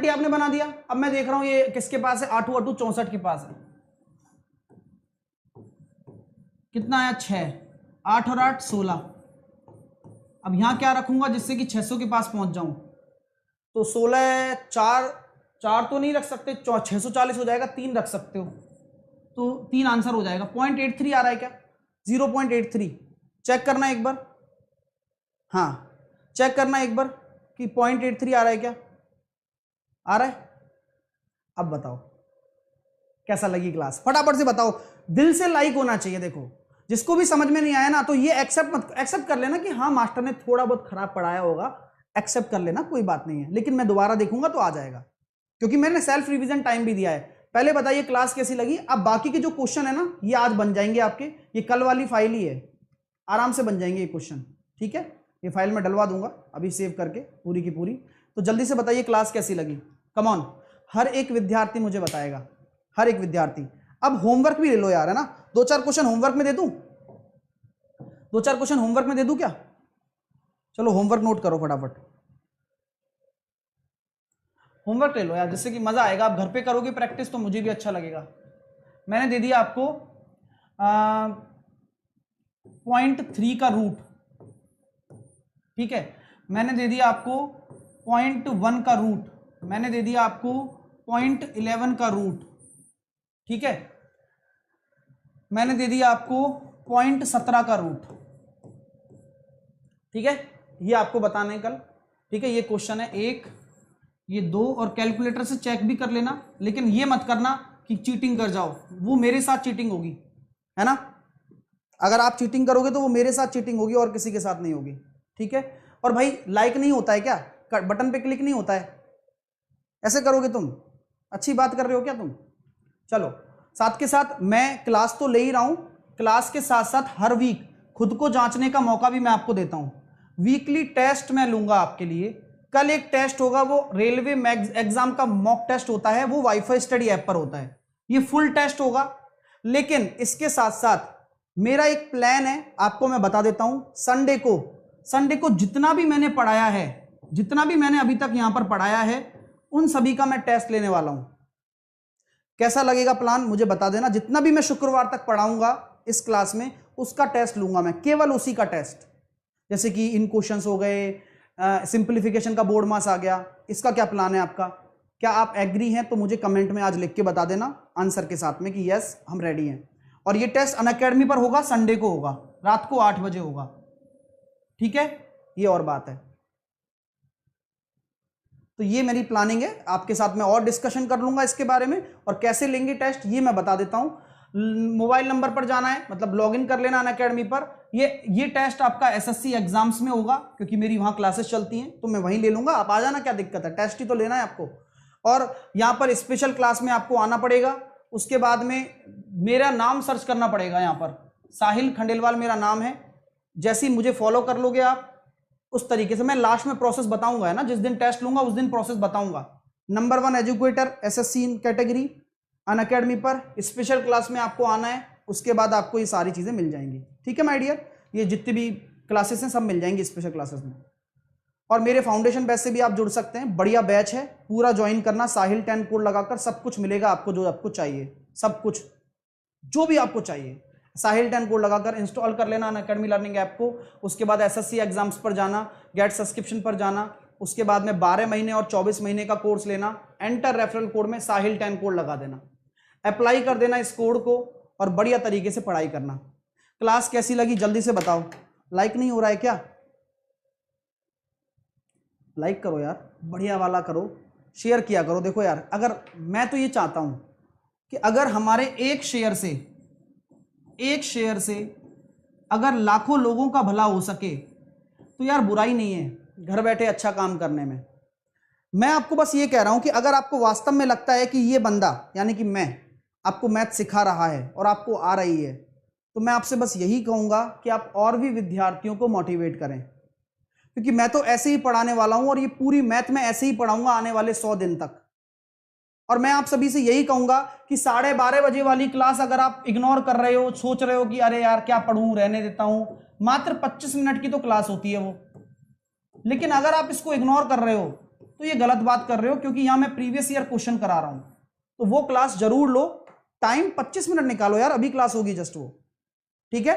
आपने बना दिया। अब मैं देख रहा हूं ये किसके पास है, 8 8 64 के पास है। कितना आया 6, 8 और 8 16। अब यहां क्या रखूंगा जिससे कि 600 के पास पहुंच जाऊं? तो 16 4 4 तो नहीं रख सकते, 640 हो जाएगा, 3 रख सकते हो, तो 3 आंसर हो जाएगा। 0.83 आ रहा है क्या? 0.83 चेक करना एक बार, हाँ चेक करना एक बार कि 0.83 आ रहा है क्या? आ रहा है? अब बताओ कैसा लगी क्लास, फटाफट से बताओ। दिल से लाइक होना चाहिए। देखो जिसको भी समझ में नहीं आया ना, तो ये एक्सेप्ट कर लेना कि हाँ मास्टर ने थोड़ा बहुत खराब पढ़ाया होगा, एक्सेप्ट कर लेना, कोई बात नहीं है, लेकिन मैं दोबारा देखूंगा तो आ जाएगा, क्योंकि मैंने सेल्फ रिवीजन टाइम भी दिया है। पहले बताइए क्लास कैसी लगी। अब बाकी के जो क्वेश्चन है ना, ये आज बन जाएंगे आपके, ये कल वाली फाइल ही है, आराम से बन जाएंगे ये क्वेश्चन, ठीक है। ये फाइल में डलवा दूंगा अभी सेव करके पूरी की पूरी। तो जल्दी से बताइए क्लास कैसी लगी, कम ऑन। हर एक विद्यार्थी मुझे बताएगा, हर एक विद्यार्थी। अब होमवर्क भी ले लो यार, है ना, 2-4 क्वेश्चन होमवर्क में दे दूं, 2-4 क्वेश्चन होमवर्क में दे दूं क्या? चलो होमवर्क नोट करो फटाफट, होमवर्क ले लो यार, जिससे कि मजा आएगा। आप घर पे करोगे प्रैक्टिस तो मुझे भी अच्छा लगेगा। मैंने दे दिया आपको 0.3 का रूट, ठीक है। मैंने दे दिया आपको 0.1 का रूट, मैंने दे दिया आपको 0.11 का रूट, ठीक है। मैंने दे दिया आपको 0.17 का रूट, ठीक है। ये आपको बताना है कल, ठीक है। ये क्वेश्चन है 1, ये 2, और कैलकुलेटर से चेक भी कर लेना, लेकिन ये मत करना कि चीटिंग कर जाओ, वो मेरे साथ चीटिंग होगी, है ना। अगर आप चीटिंग करोगे तो वो मेरे साथ चीटिंग होगी और किसी के साथ नहीं होगी, ठीक है। और भाई लाइक नहीं होता है क्या, बटन पे क्लिक नहीं होता है, ऐसे करोगे तुम? अच्छी बात कर रहे हो क्या तुम? चलो साथ के साथ मैं क्लास तो ले ही रहा हूं, क्लास के साथ साथ हर वीक खुद को जांचने का मौका भी मैं आपको देता हूं। वीकली टेस्ट मैं लूंगा आपके लिए। कल एक टेस्ट होगा, वो रेलवे एग्जाम का मॉक टेस्ट होता है, वो वाईफाई स्टडी ऐप पर होता है, ये फुल टेस्ट होगा। लेकिन इसके साथ साथ मेरा एक प्लान है, आपको मैं बता देता हूं। संडे को जितना भी मैंने पढ़ाया है, जितना भी मैंने अभी तक यहां पर पढ़ाया है, उन सभी का मैं टेस्ट लेने वाला हूं। कैसा लगेगा प्लान मुझे बता देना। जितना भी मैं शुक्रवार तक पढ़ाऊंगा इस क्लास में, उसका टेस्ट लूंगा मैं, केवल उसी का टेस्ट। जैसे कि इन क्वेश्चंस हो गए, सिंप्लीफिकेशन का बोर्ड मास आ गया। इसका क्या प्लान है आपका? क्या आप एग्री हैं तो मुझे कमेंट में आज लिख के बता देना आंसर के साथ में कि यस हम रेडी हैं। और ये टेस्ट अनअकैडमी पर होगा, संडे को होगा, रात को 8 बजे होगा, ठीक है। ये और बात है। तो ये मेरी प्लानिंग है, आपके साथ में और डिस्कशन कर लूंगा इसके बारे में, और कैसे लेंगे टेस्ट ये मैं बता देता हूं। मोबाइल नंबर पर जाना है, मतलब लॉगिन कर लेना अनअकैडमी पर। ये टेस्ट आपका एसएससी एग्जाम्स में होगा, क्योंकि मेरी वहां क्लासेस चलती हैं, तो मैं वहीं ले लूंगा। आप आ जाना, क्या दिक्कत है, टेस्ट ही तो लेना है आपको। और यहां पर स्पेशल क्लास में आपको आना पड़ेगा। उसके बाद में मेरा नाम सर्च करना पड़ेगा, यहां पर साहिल खंडेलवाल मेरा नाम है। जैसे ही मुझे फॉलो कर लोगे आप, उस तरीके से मैं लास्ट में प्रोसेस बताऊंगा, है ना, जिस दिन टेस्ट लूंगा उस दिन प्रोसेस बताऊंगा। Number 1 educator assessee in category Unacademy पर स्पेशल क्लास में आपको आना है। उसके बाद आपको ये सारी चीजें मिल जाएंगी, ठीक है माय डियर। ये जितनी भी क्लासेस हैं सब मिल जाएंगी स्पेशल क्लासेस में। और मेरे फाउंडेशन बैच से भी आप जुड़ सकते हैं, बढ़िया बैच है, पूरा ज्वाइन करना। साहिल 10 कोड लगाकर सब कुछ मिलेगा आपको, जो आपको चाहिए, सब कुछ जो भी आपको चाहिए, साहिल 10 कोड लगाकर इंस्टॉल कर लेना अनअकैडमी लर्निंग ऐप को। उसके बाद एसएससी एग्जाम्स पर जाना, गेट सब्सक्रिप्शन पर जाना। उसके बाद में 12 महीने और 24 महीने का कोर्स लेना। एंटर रेफरल कोड में साहिल 10 कोड लगा देना, अप्लाई कर देना इस कोड को, और बढ़िया तरीके से पढ़ाई करना। क्लास कैसी लगी जल्दी से बताओ। लाइक नहीं हो रहा है क्या? लाइक करो यार, बढ़िया वाला करो, शेयर किया करो। देखो यार, अगर मैं तो ये चाहता हूं कि अगर हमारे एक शेयर से अगर लाखों लोगों का भला हो सके तो यार बुराई नहीं है घर बैठे अच्छा काम करने में। मैं आपको बस ये कह रहा हूं कि अगर आपको वास्तव में लगता है कि ये बंदा, यानी कि मैं, आपको मैथ सिखा रहा है और आपको आ रही है, तो मैं आपसे बस यही कहूंगा कि आप और भी विद्यार्थियों को मोटिवेट करें, क्योंकि मैं तो ऐसे ही पढ़ाने वाला हूं और ये पूरी मैथ में ऐसे ही पढ़ाऊंगा आने वाले 100 दिन तक। और मैं आप सभी से यही कहूंगा कि 12:30 बजे वाली क्लास अगर आप इग्नोर कर रहे हो, सोच रहे हो कि अरे यार क्या पढ़ूं, रहने देता हूं, मात्र 25 मिनट की तो क्लास होती है वो, लेकिन अगर आप इसको इग्नोर कर रहे हो तो ये गलत बात कर रहे हो, क्योंकि यहां मैं प्रीवियस ईयर क्वेश्चन करा रहा हूं। तो वो क्लास जरूर लो, टाइम 25 मिनट निकालो यार, अभी क्लास होगी जस्ट वो, ठीक है।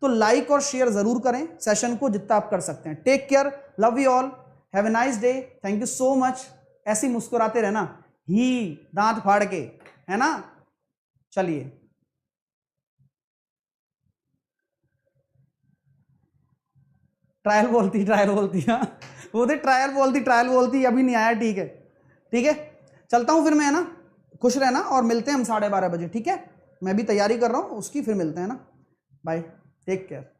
तो लाइक और शेयर जरूर करें सेशन को जितना आप कर सकते हैं। Take care, love you all, have a nice day, thank you so much. ऐसे ही मुस्कुराते रहना, ही दांत फाड़ के, है ना। चलिए, ट्रायल बोलती हाँ, वो थे ट्रायल बोलती अभी नहीं आया। ठीक है, ठीक है, चलता हूं फिर मैं, है ना। खुश रहना और मिलते हैं हम 12:30 बजे, ठीक है। मैं भी तैयारी कर रहा हूं उसकी, फिर मिलते हैं ना। Bye, take care.